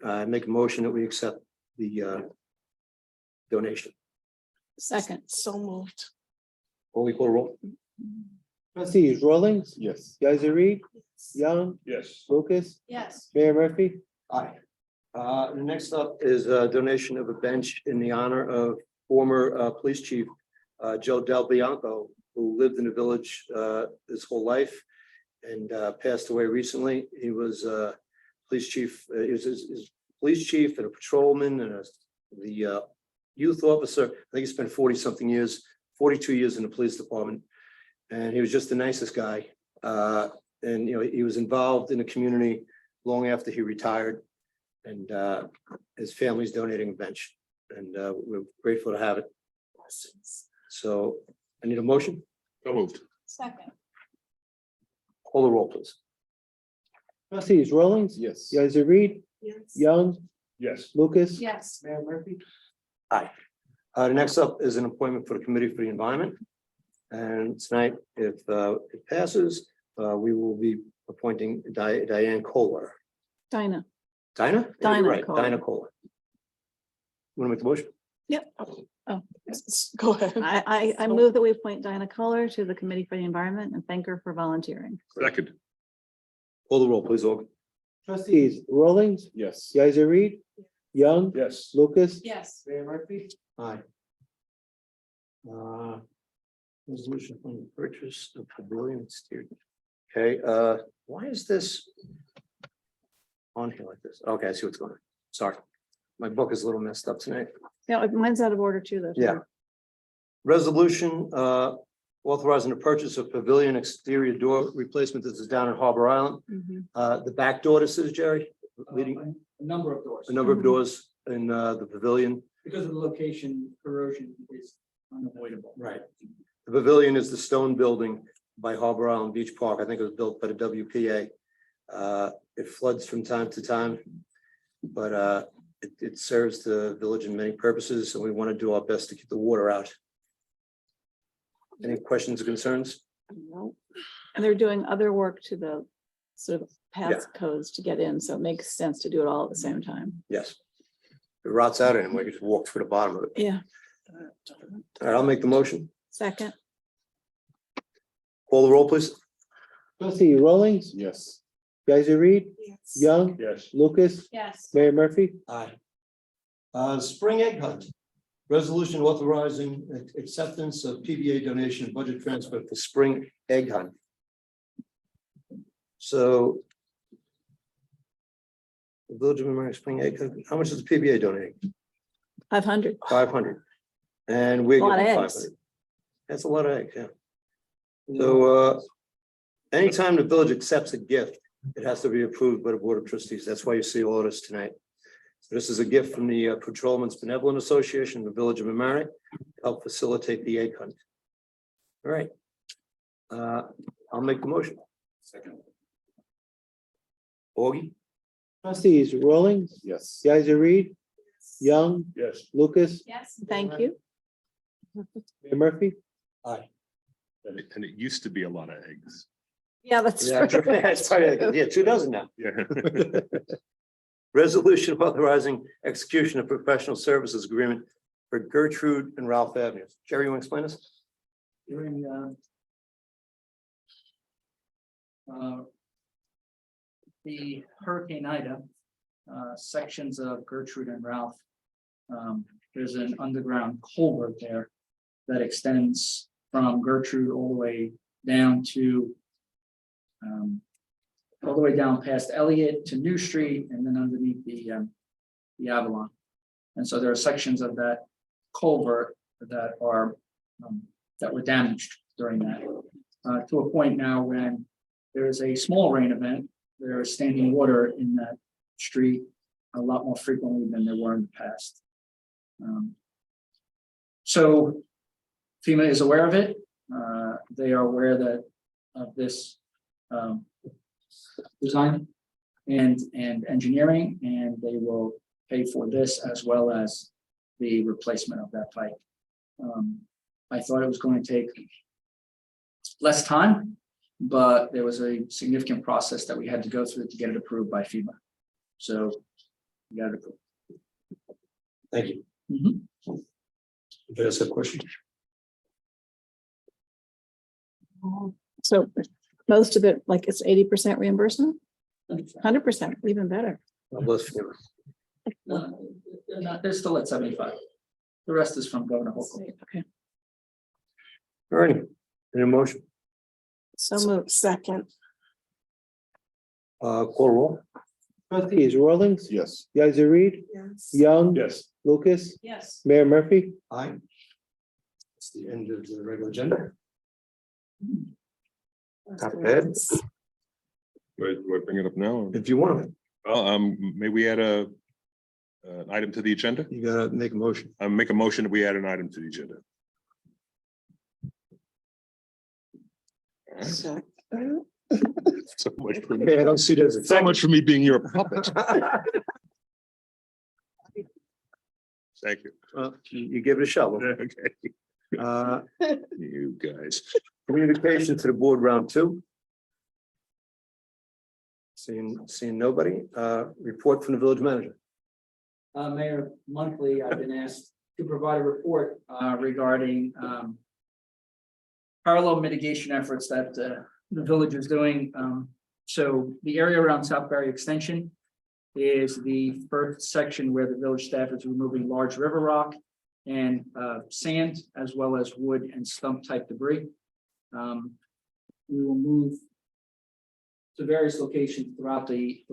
I make a motion that we accept the donation. second, So moved. Holy call roll. Trustees Rawlings, Yes. guys, Reed, Young, Yes. Lucas, Yes. Mayor Murphy. Aye. Next up is a donation of a bench in the honor of former police chief Joe Del Bianco, who lived in the village his whole life and passed away recently. He was police chief. He was his police chief and a patrolman and the youth officer. I think he spent 40-something years, 42 years in the police department, and he was just the nicest guy. And he was involved in the community long after he retired, and his family's donating a bench, and we're grateful to have it. So I need a motion. So moved. Second. Call the roll, please. Trustees Rawlings, Yes. guys, Reed, Yes. Young, Yes. Lucas. Yes. Mayor Murphy. Next up is an appointment for the Committee for the Environment. And tonight, if it passes, we will be appointing Diane Kohler. Dinah. Dinah? Yeah, Dinah you're right, Kohler. Dinah Kohler. Want to make the motion? Yep. Go ahead. I move that we appoint Dinah Kohler to the Committee for the Environment and thank her for volunteering. Second. Call the roll, please, Augie. Trustees Rawlings, Yes. Geiser Reed, Young, Yes. Lucas. Yes. Mayor Murphy. Aye. Resolution on the purchase of pavilion steered. Okay, why is this on here like this? Okay, I see what's going on. Sorry. My book is a little messed up tonight. Yeah, mine's out of order too, though. Yeah. Resolution authorizing the purchase of pavilion exterior door replacement. This is down in Harbor Island. Mhm. The back door, this is Jerry, leading A number of doors. a number of doors in the pavilion. Because of the location, erosion is unavoidable. Right. The pavilion is the stone building by Harbor Island Beach Park. I think it was built by the WPA. It floods from time to time, but it serves the village in many purposes, and we want to do our best to keep the water out. Any questions or concerns? No. And they're doing other work to the sort of path codes to get in, so it makes sense to do it all at the same time. Yes. It rots out and we just walk through the bottom of it. Yeah. All right, I'll make the motion. Second. Call the roll, please. Trustee Rawlings, Yes. Geiser Reed, Yes. Young, Yes. Lucas, Yes. Mayor Murphy. Aye. Spring egg hunt. Resolution authorizing acceptance of PBA donation and budget transfer for spring egg hunt. So. The Village of Mamaroneck Spring Egg Hunt, how much is the PBA donating? 500. 500. And we're A lot of giving eggs. 500. That's a lot of eggs, yeah. So anytime the village accepts a gift, it has to be approved by the Board of Trustees. That's why you see all of this tonight. So this is a gift from the Patrolmen's Benevolent Association, the Village of Mamaroneck, to help facilitate the egg hunt. All right. I'll make the motion. Second. Augie? Trustees Rawlings, Yes. Geiser Reed, Young, Yes. Lucas, Yes. Thank you. Mayor Murphy. Aye. And it used to be a lot of eggs. Yeah, that's Yeah, true. that's probably, yeah, 2 dozen now. Yeah. Resolution authorizing execution of professional services agreement for Gertrude and Ralph Avenues. Jerry, you want to explain this? During the Hurricane Ida, sections of Gertrude and Ralph, there's an underground culvert there that extends from Gertrude all the way down to all the way down past Elliott to New Street and then underneath the Avalon. And so there are sections of that culvert that are that were damaged during that, to a point now when there is a small rain event, there is standing water in that street a lot more frequently than there were in the past. So FEMA is aware of it. They are aware that of this design and engineering, and they will pay for this as well as the replacement of that pipe. I thought it was going to take less time, but there was a significant process that we had to go through to get it approved by FEMA. So we got it approved. Thank you. Mhm. Anybody else have a question? So most of it, like it's 80% reimbursement, 100%, even better. God bless you. They're still at 75. The rest is from Governor Hochul. Okay, All righty. Any motion? so moved. Second. Call roll. Trustees Rawlings, Yes. Geiser Reed, Yes. Young, Yes. Lucas, Yes. Mayor Murphy. Aye. It's the end of the regular agenda. Not bad. Do I bring it up now? If you want to, Well, may we add an item to the agenda? you gotta make a motion. I make a motion that we add an item to the agenda. All right. Second. So much for me. Okay, I don't see it as a So much for me being your puppet. Thank you. Well, you give it a shot. Okay, Uh, you guys. Communication to the board round two. Seeing nobody, report from the village manager. Mayor, monthly, I've been asked to provide a report regarding parallel mitigation efforts that the village is doing. So the area around Southbury Extension is the first section where the village staff is removing large river rock and sand, as well as wood and stump type debris. We will move to various locations throughout the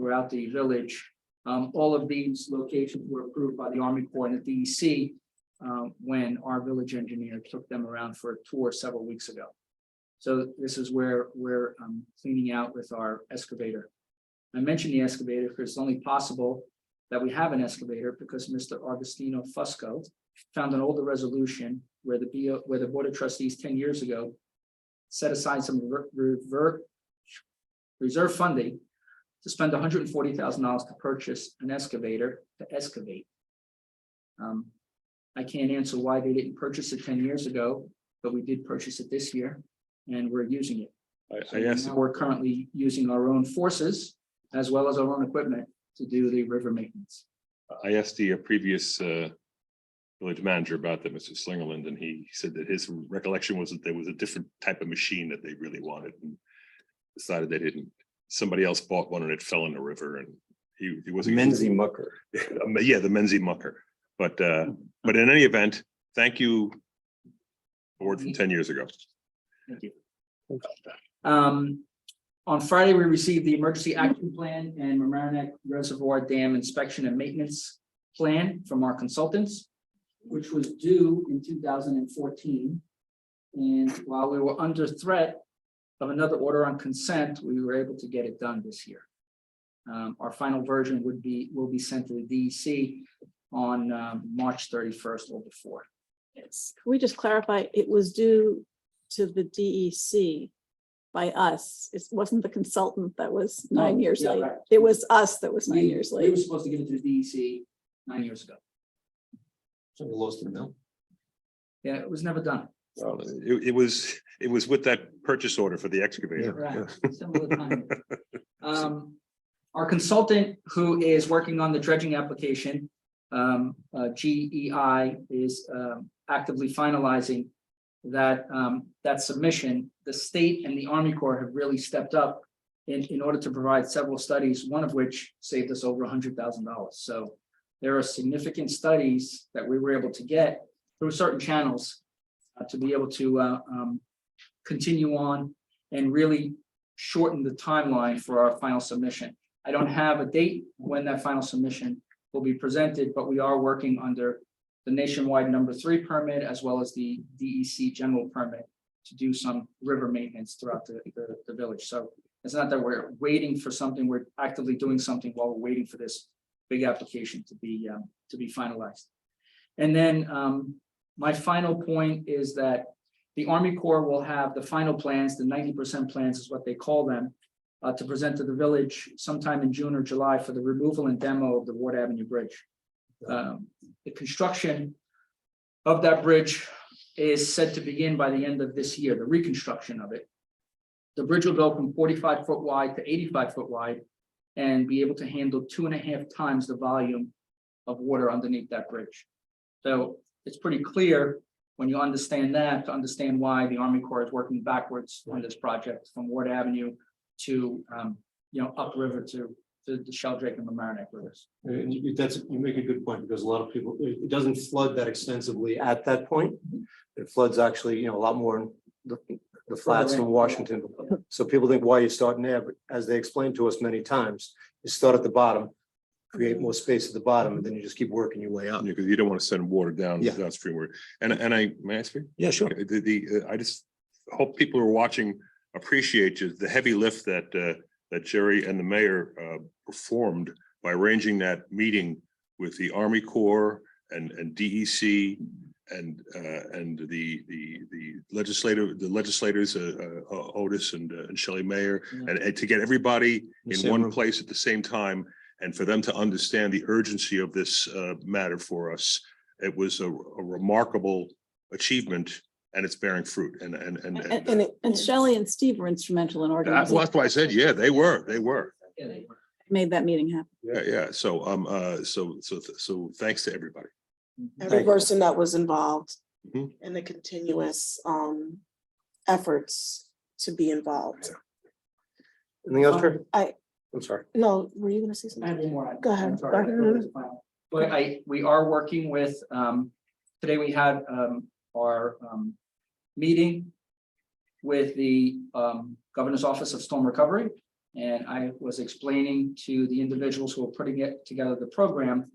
village. All of these locations were approved by the Army Corps and the DEC when our village engineer took them around for a tour several weeks ago. So this is where we're cleaning out with our excavator. I mentioned the excavator because it's only possible that we have an excavator because Mr. Augustino Fusco found an older resolution where the Board of Trustees 10 years ago set aside some reserve funding to spend $140,000 to purchase an excavator to excavate. I can't answer why they didn't purchase it 10 years ago, but we did purchase it this year and we're using it. I asked, Now we're currently using our own forces as well as our own equipment to do the river maintenance. I asked the previous village manager about that, Mr. Slingerland, and he said that his recollection was that there was a different type of machine that they really wanted and decided they didn't. Somebody else bought one and it fell in the river, and he wasn't. Menzie Mucker. Yeah, the Menzie Mucker. But in any event, thank you, board from 10 years ago. Thank you. On Friday, we received the emergency action plan and Mamaroneck Reservoir Dam inspection and maintenance plan from our consultants, which was due in 2014. And while we were under threat of another order on consent, we were able to get it done this year. Our final version will be sent to the DEC on March 31st or before. Yes. Can we just clarify, it was due to the DEC by us. It wasn't the consultant that was 9 years yeah, late. right. It was us that was 9 years We were late. supposed to give it to the DEC 9 years ago. So we lost the mill. Yeah, it was never done. Well, it was with that purchase order for the excavator. Right, similar time. Our consultant who is working on the dredging application, GEI, is actively finalizing that submission. The state and the Army Corps have really stepped up in order to provide several studies, one of which saved us over $100,000. So there are significant studies that we were able to get through certain channels to be able to continue on and really shorten the timeline for our final submission. I don't have a date when that final submission will be presented, but we are working under the nationwide #3 permit as well as the DEC general permit to do some river maintenance throughout the village. So it's not that we're waiting for something, we're actively doing something while we're waiting for this big application to be finalized. And then my final point is that the Army Corps will have the final plans, the 90% plans is what they call them, to present to the village sometime in June or July for the removal and demo of the Ward Avenue Bridge. The construction of that bridge is set to begin by the end of this year, the reconstruction of it. The bridge will go from 45-foot wide to 85-foot wide and be able to handle 2.5 times the volume of water underneath that bridge. So it's pretty clear when you understand that, to understand why the Army Corps is working backwards on this project from Ward Avenue to upriver to the Sheldrake and Mamaroneck rivers. And you make a good point, because a lot of people, it doesn't flood that extensively at that point. It floods actually, a lot more in the flats in Washington. So people think, why are you starting there? But as they explained to us many times, you start at the bottom, create more space at the bottom, and then you just keep working your way up. Because you don't want to send water down Yeah. downstream. And I may I speak? Yeah, sure. I just hope people who are watching appreciate the heavy lift that Jerry and the mayor performed by arranging that meeting with the Army Corps and DEC the legislators, Otis and Shelley Mayer, and to get everybody in one place at the same time, and for them to understand the urgency of this matter for us. It was a remarkable achievement, and it's bearing fruit. And Shelley and Steve were instrumental in organizing. That's why I said, yeah, they were. Made that meeting happen. Yeah. So thanks to everybody. Every person that was involved Mhm. in the continuous efforts to be involved. Anything else, Kurt? I- I'm sorry. No, were you gonna say I something? have one more. Go ahead. I'm sorry. But we are working with, today we had our meeting with the Governor's Office of Storm Recovery. And I was explaining to the individuals who are putting it together, the program,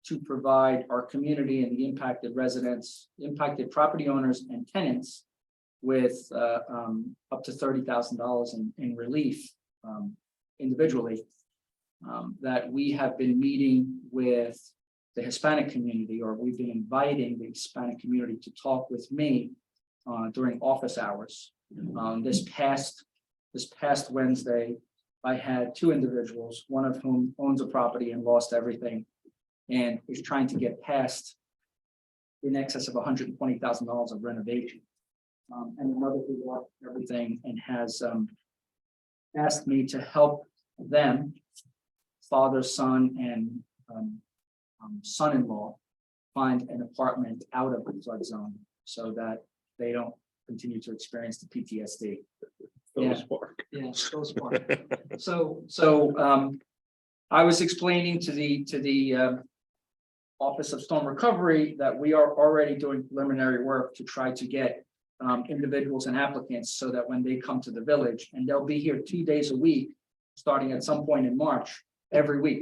to provide our community and the impacted residents, impacted property owners and tenants with up to $30,000 in relief individually. That we have been meeting with the Hispanic community, or we've been inviting the Hispanic community to talk with me during office hours. This past Wednesday, I had two individuals, one of whom owns a property and lost everything, and is trying to get past in excess of $120,000 of renovation. And another who lost everything and has asked me to help them, father, son, and son-in-law, find an apartment out of the flood zone so that they don't continue to experience the PTSD. Yeah, so smart. So I was explaining to the Office of Storm Recovery that we are already doing preliminary work to try to get individuals and applicants so that when they come to the village, and they'll be here 2 days a week, starting at some point in March, every week,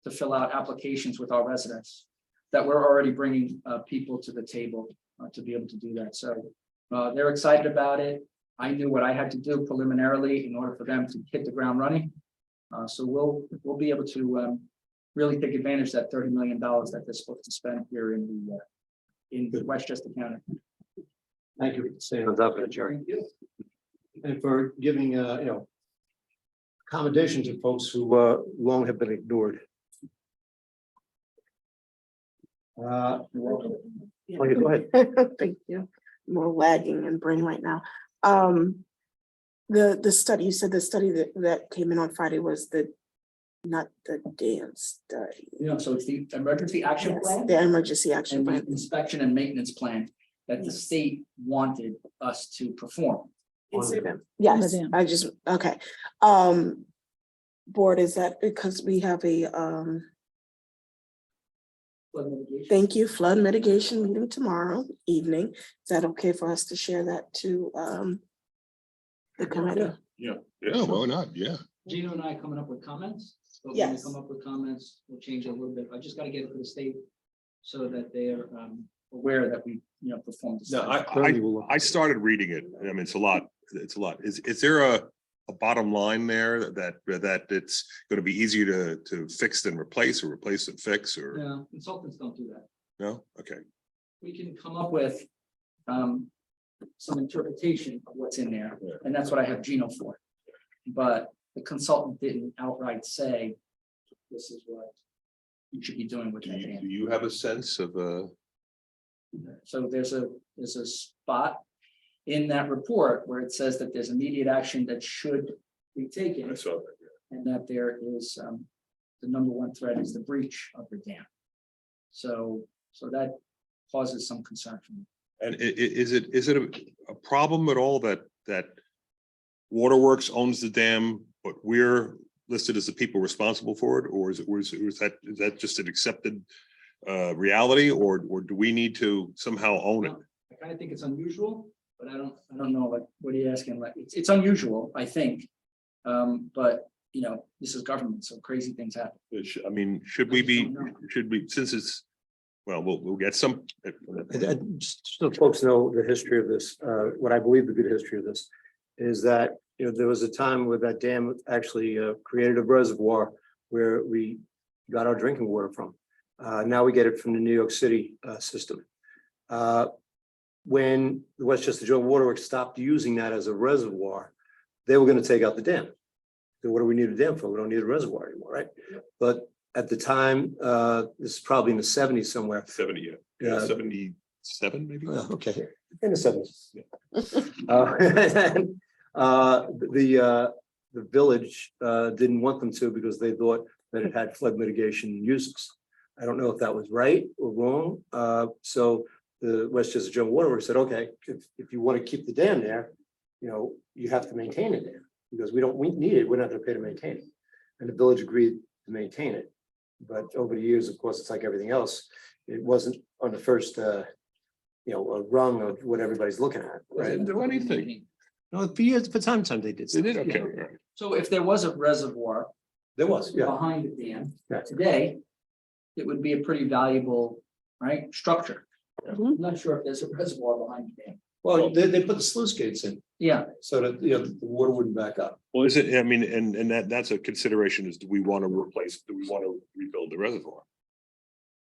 to fill out applications with our residents, that we're already bringing people to the table to be able to do that. So they're excited about it. I knew what I had to do preliminarily in order for them to hit the ground running. So we'll be able to really take advantage of that $30 million that they're supposed to spend here in Westchester County. Thank you for staying on top of it, Jerry. And for giving, accommodations to folks who long have been ignored. Yeah. Go ahead. Thank you. More lagging and brain right now. The study, you said the study that came in on Friday was not the dance study. Yeah, so it's the emergency action Yes, plan the emergency action and the plan. inspection and maintenance plan that the state wanted us to perform. Yes, Madam. I just, okay. Board, is that because we have a, thank you, flood mitigation meeting tomorrow evening. Is that okay for us to share that to the committee? Yeah, why not? Yeah. Gino and I coming up with comments. But when we Yes. come up with comments, we'll change it a little bit. I just gotta get it to the state so that they're aware that we, performed. the No, study. I started reading it. I mean, it's a lot. It's a lot. Is there a bottom line there that it's going to be easier to fix than replace, or replace and fix, or No, consultants don't do that. no? Okay. We can come up with some interpretation of what's in there, Yeah. and that's what I have Gino for. But the consultant didn't outright say, this is what you should be doing with Do that you, dam. do you have a sense of So there's a spot in that report where it says that there's immediate action that should be taken, I saw that, yeah. and that there is the number one threat is the breach of the dam. So that causes some concern for me. And is it a problem at all that Waterworks owns the dam, but we're listed as the people responsible for it, or is that just an accepted reality, or do we need to somehow own it? I kind of think it's unusual, but I don't know, like, what are you asking? Like, it's unusual, I think. But this is government, so crazy things happen. I mean, should we, since it's, well, we'll get some. Just so folks know the history of this, what I believe the good history of this is that, there was a time where that dam actually created a reservoir where we got our drinking water from. Now we get it from the New York City system. when the Westchester Joint Waterworks stopped using that as a reservoir, they were gonna take out the dam. So what do we need a dam for? We don't need a reservoir anymore, right? But at the time, this is probably in the seventies somewhere. 70, Yeah. 77 maybe. Okay, in the seventies. Yeah. The village didn't want them to because they thought that it had flood mitigation uses. I don't know if that was right or wrong. So the Westchester Joint Waterworks said, okay, if you want to keep the dam there, you have to maintain it there because we need it. We're not going to pay to maintain it. And the village agreed to maintain it. But over the years, of course, it's like everything else. It wasn't on the first, a rung of what everybody's looking at, right? Didn't do anything. No, for years, for time they did. They did, stuff. okay. Yeah. all right. So if there was a reservoir There was, yeah. behind the dam Yeah. today, it would be a pretty valuable, right, structure. Yeah. I'm not sure if there's a reservoir behind the dam. Well, they put the sluice gates in Yeah, so that, the water wouldn't back up. Well, is it, I mean, and that's a consideration is do we want to rebuild the reservoir?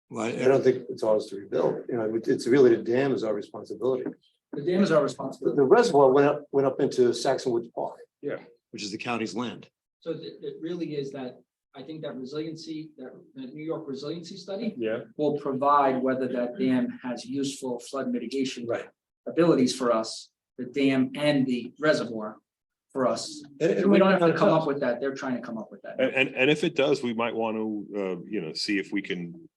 Well, I don't think it's ours to rebuild, it's really the dam is our responsibility. the dam is our The responsibility. reservoir went up into Saxon Woods Park. Yeah. Which is the county's land. So it really is that, I think that resiliency, that New York resiliency study Yeah. will provide whether that dam has useful flood mitigation Right. abilities for us, the dam and the reservoir for us. And So we don't have to come up with that. They're trying to come up with that. And if it does, we might want to, see if we can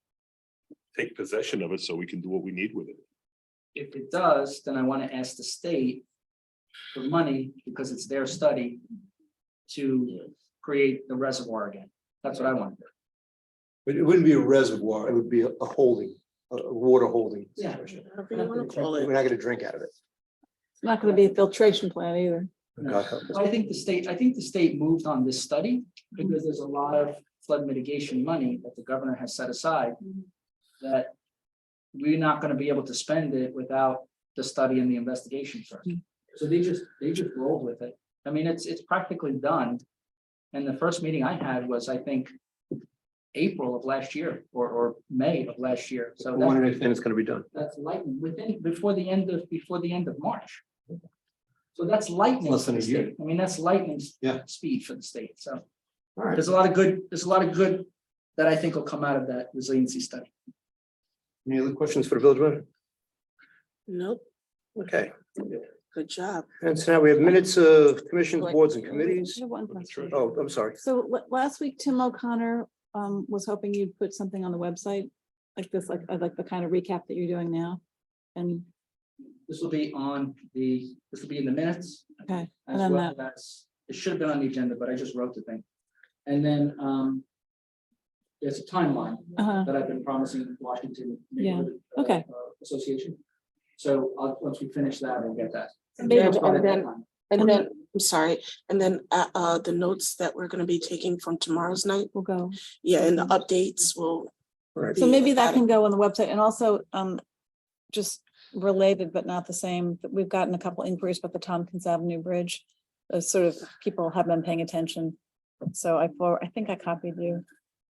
take possession of it so we can do what we need with it. If it does, then I want to ask the state for money because it's their study to create the reservoir again. That's what I want to do. But it wouldn't be a reservoir, it would be a holding, a water holding. Yeah. situation. Whatever you wanna call it. We're not gonna drink out of it. It's not gonna be a filtration plant either. God help us. So I think the state moved on this study because there's a lot of flood mitigation money that the governor has set aside. That we're not gonna be able to spend it without the study and the investigation first. So they just rolled with it. I mean, it's practically done. And the first meeting I had was, I think, April of last year or May of last year. So When do that- they think it's gonna be done? that's lightning before the end of March. So that's lightning. Less than for the a year. state. I mean, that's lightning Yeah. speed for the state. So All right. there's a lot of good that I think will come out of that resiliency study. Any other questions for the village manager? Nope, Okay, good job. and so now we have minutes of commissions, boards and committees. I have one question. Oh, I'm sorry. So last week, Tim O'Connor was hoping you'd put something on the website like this, like the kind of recap that you're doing now. And This will be in the minutes. okay, and As then well that, as, it should have been on the agenda, but I just wrote the thing. And then, there's a timeline uh-huh, that I've been promising Washington. Yeah, Neighborhood, okay. Association. So once we finish that, we'll get that. Maybe- And then, I'm sorry, and then the notes that we're gonna be taking from tomorrow's night, we'll go. yeah, and the updates will. Right. So be maybe that added. can go on the website and also, just related but not the same, but we've gotten a couple inquiries about the Tompkins Avenue Bridge. Sort of people have been paying attention. So I think I copied you.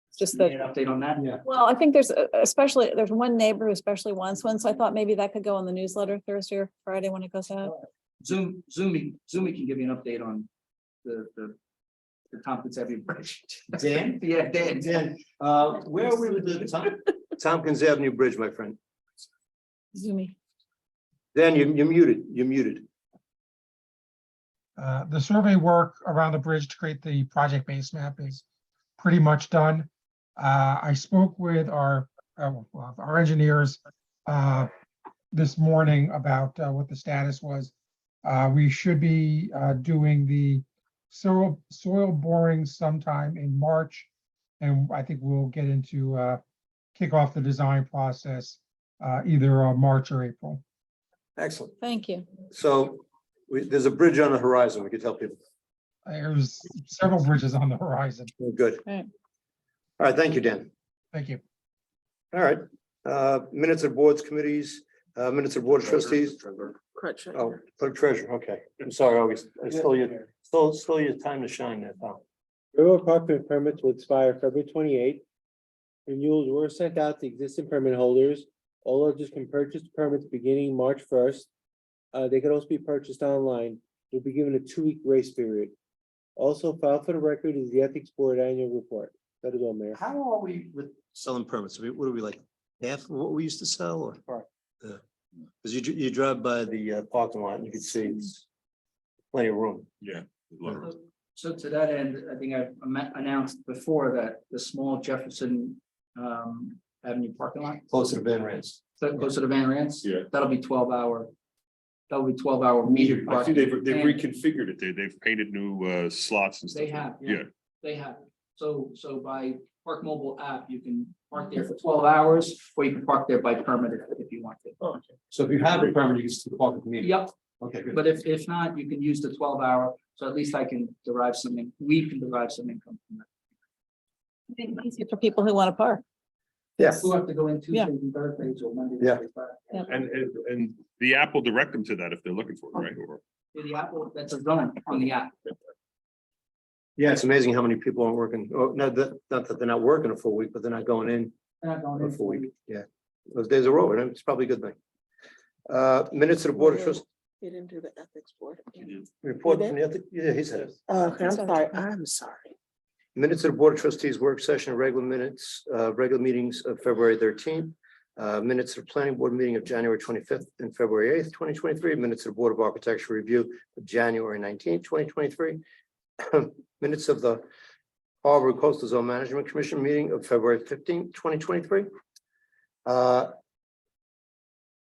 It's just that, An update on that? Yeah. well, I think there's there's one neighbor who especially wants one, so I thought maybe that could go on the newsletter Thursday or Friday when it goes out. Zoomy can give you an update on the Tompkins Avenue Bridge. Dan? Yeah, Dan. Dan, where are we with the Tompkins Avenue Bridge, my friend? Zoomy. Dan, you're muted. The survey work around the bridge to create the project base map is pretty much done. I spoke with our engineers this morning about what the status was. We should be doing the soil boring sometime in March. And I think we'll get into kick off the design process either March or April. Excellent. Thank you. So there's a bridge on the horizon. We could tell people. There's several bridges on the horizon. Good. Right. All right, thank you, Dan. Thank you. All right, minutes of boards, committees, minutes of board of trustees. Correct. Oh, clerk treasurer, okay. I'm sorry, August. I stole your time to shine there, pal. Railroad parking permits will expire February 28th. Renewals were sent out to existing permit holders All lodgers can purchase permits beginning March 1st. They can also be purchased online. They'll be given a 2-week grace period. Also, filed for the record is the Ethics Board Annual Report. That is all, Mayor. How are we with selling permits? What are we like, half of what we used to sell or? Because you drive by the parking lot and you can see it's plenty of room. Yeah. So to that end, I think I've announced before that the small Jefferson Avenue parking lot, Close to the Van Rans. so close to the Van Rans. Yeah. That'll be 12-hour. That'll be 12-hour metered I see parking. they've And reconfigured it. They've painted new slots and stuff. They have, Yeah. They have. So by Park Mobile app, you can park there for 12 hours, or you can park there by permit if you want to. So if you have a permit, you can still park at the meeting. Yep, Okay, good. but if not, you can use the 12-hour, so at least I can derive something, we can derive some income from that. Easy for people who want to park. Yes. We'll have to go in Yeah. Tuesdays and Thursdays or Mondays. Yeah. And the app will direct them to that if they're looking for it, right? Or The Apple, that's a zone on the app. Yeah, it's amazing how many people aren't working. Oh, not that they're not working a full week, but they're not going in They're not going a in full week. Yeah. Those days are over. and It's probably a good thing. Minutes of the Board of Trustees. You didn't do the ethics board. Report You from the ethic, yeah, he said it. Okay, I'm sorry. Minutes of the Board of Trustees work session, regular minutes, regular meetings of February 13th. Minutes of the Planning Board meeting of January 25th and February 8th, 2023. Minutes of the Board of Architecture review of January 19th, 2023. Minutes of the Harbor Coastal Zone Management Commission meeting of February 15th, 2023.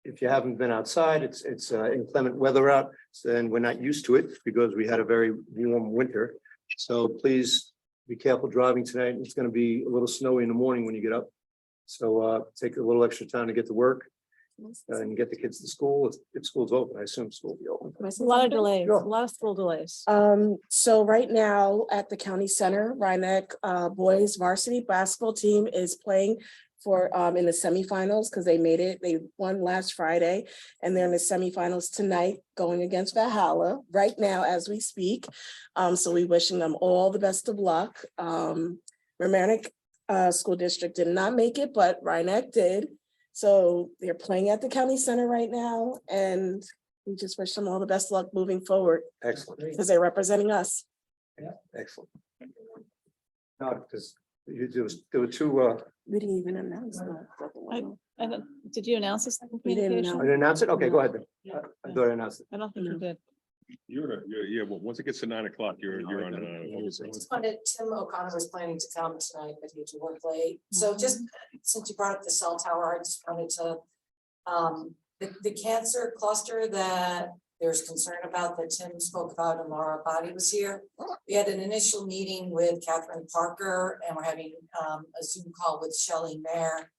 If you haven't been outside, it's inclement weather out, and we're not used to it because we had a very warm winter. So please be careful driving tonight. It's going to be a little snowy in the morning when you get up. So take a little extra time to get to work and get the kids to school. If school's open, I assume school will be open. A lot of delays, a lot of school delays. So right now at the county center, Rhinebeck boys varsity basketball team is playing for in the semifinals because they made it. They won last Friday and they're in the semifinals tonight going against Valhalla right now as we speak. So we wishing them all the best of luck. Romantic School District did not make it, but Rhinebeck did. So they're playing at the county center right now and we just wish them all the best luck moving forward Excellent, because they're representing us. excellent. No, because there were two, We didn't even announce that. I don't, did you announce this? We didn't communication? I didn't announce it? Okay, go ahead then. I thought I announced it. I don't think you did. yeah, well, once it gets to 9 o'clock, you're on. I just wanted, Tim O'Connor was planning to come tonight, but he had to work late. So just since you brought up the cell tower, I just wanted to, the cancer cluster that there's concern about that Tim spoke about and Laura Body was here. We had an initial meeting with Catherine Parker and we're having a Zoom call with Shelley Mayer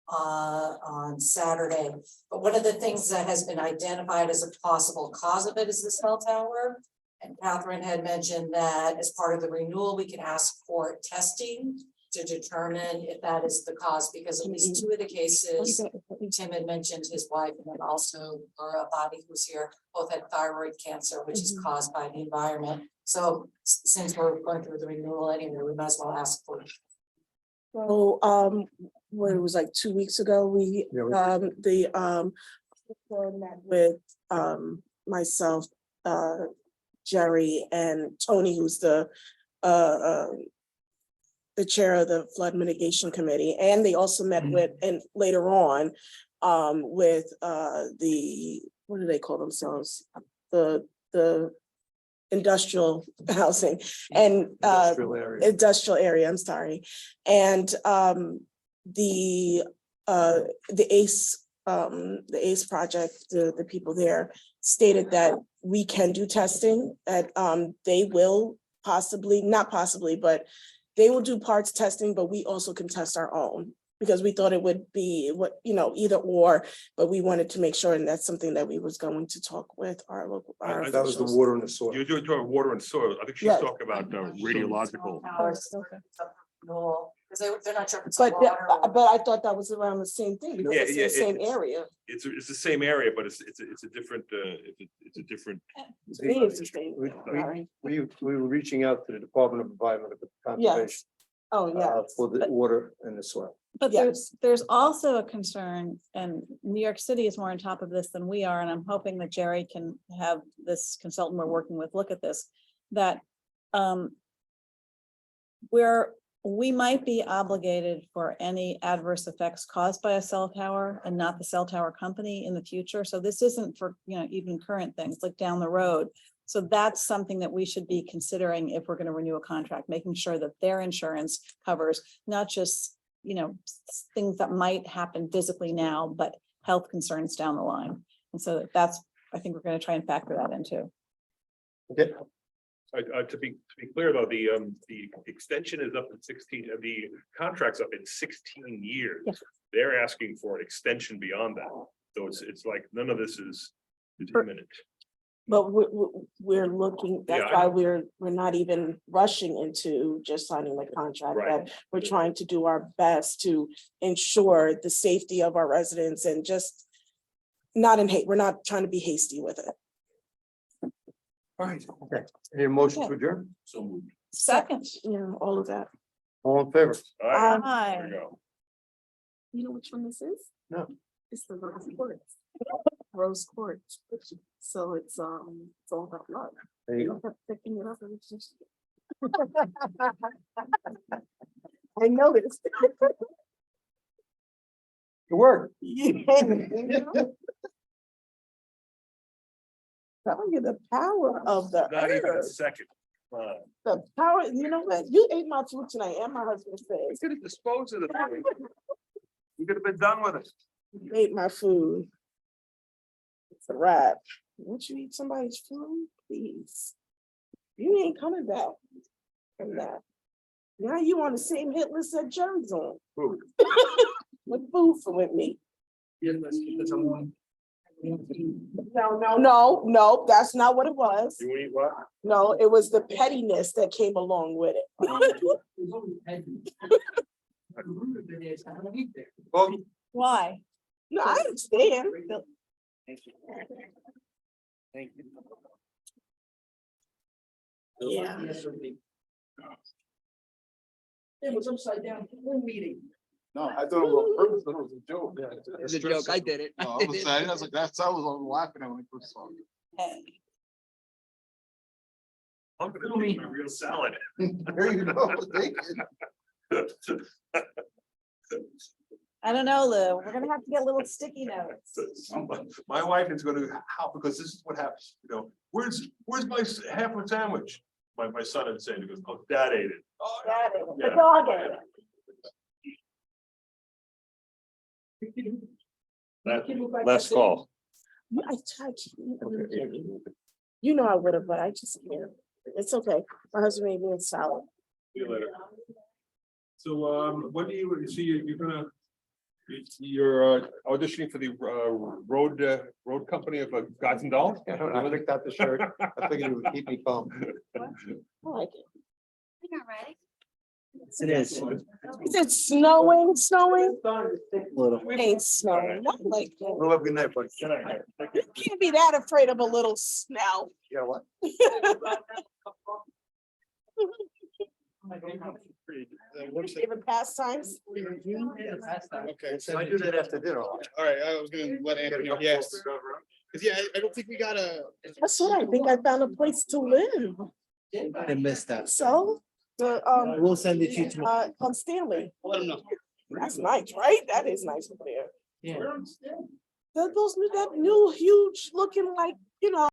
on Saturday. But one of the things that has been identified as a possible cause of it is the cell tower. And Catherine had mentioned that as part of the renewal, we can ask for testing to determine if that is the cause, because at least two of the cases, Tim had mentioned his wife and then also Laura Body, who's here, both had thyroid cancer, which is caused by the environment. So since we're going through the renewal anyway, we might as well ask for it. So, what it was like 2 weeks ago, we, met with, myself, Jerry and Tony, who's the chair of the flood mitigation committee, and they also met with, and later on, with, what do they call themselves? The industrial housing and, industrial area, I'm sorry. And the ACE project, the people there stated that we can do testing, that they will possibly, not possibly, but they will do parts testing, but we also can test our own. Because we thought it would be what, either or, but we wanted to make sure, and that's something that we was going to talk with our local. I- That was the officials. water and the soil. You're doing water and soil. I think she's Yeah. talking about radiological. Because they're not sure if it's But, water or- but I thought that was around the same thing, because Yeah, it's yeah, the same it's- area. It's the same area, but it's a different, it's a different. It's the same, We- sorry. We were reaching out to the Department of Environmental Conservation. Oh, yeah. for the water and the soil. But Yes. there's also a concern, and New York City is more on top of this than we are, and I'm hoping that Jerry can have this consultant we're working with look at this, that we might be obligated for any adverse effects caused by a cell tower and not the cell tower company in the future. So this isn't for, even current things like down the road. So that's something that we should be considering if we're going to renew a contract, making sure that their insurance covers not just, things that might happen physically now, but health concerns down the line. And so I think we're going to try and factor that in too. Okay, To be clear though, the extension is up in 16, the contract's up in 16 years. Yes. They're asking for an extension beyond that. So it's like none of this is imminent. But we're looking, that's Yeah, I why we're not even rushing into just signing the contract. Right. That we're trying to do our best to ensure the safety of our residents and just not in hate, we're not trying to be hasty with it. all right, okay. Any motion to adjourn? So moved. Second. All of that. All in favor? All right, Hi. there we go. You know which one this is? No. It's the Rose Quartz. Rose Quartz. So it's all about love. There you go. kept picking it up and it's just. I noticed. Good work. Telling you the power of the Not even a earth. second. The power, you know what? You ate my food tonight and my husband's We face. could have disposed of the thing. We could have been done with it. You ate my food. It's a wrap. Won't you eat somebody's food, please? You ain't coming back from that. Now you on the same hit list that Jerry's on. Who? With food with me. Yeah, let's keep this on. No, that's not what it was. You eat what? No, it was the pettiness that came along with it. Well, Why? No, I understand. Thank you. Thank you. Yeah. It was upside down, whole meeting. No, I thought it was a purpose, but it was a joke. It's a joke, I did it. No, I was saying, I was like, that's, I was laughing at when I first saw it. Hey. I'm gonna eat my real salad. There you go. Thank you. I don't know, Lou. We're gonna have to get little sticky notes. My wife is gonna, how, because this is what happens, where's my half a sandwich? My son is saying, he goes, oh, dad ate it. Oh, Got it. The yeah. dog ate it. Last call. I touched. You know I would have, but I just can't. It's okay. My husband made me a salad. See you later. So, when do you see, you're gonna, you're auditioning for the road company of Guys and Dolls? I picked out the shirt. I figured it would keep me calm. I like it. It is. Is it snowing? Snowing? Little. Ain't snowing. Not like that. Well, have a good night, buddy. You can't be that afraid of a little snow. You know what? Favorite pastimes? Okay, so I do that after dinner. All right, I was gonna let Anthony know, yes. Cause yeah, I don't think we got a. That's what I think. I found a place to live. I missed that. So, the, We'll send it to you tomorrow. on Stanley. I'll let him know. That's nice, right? That is nice over there. Yeah. That new huge looking like,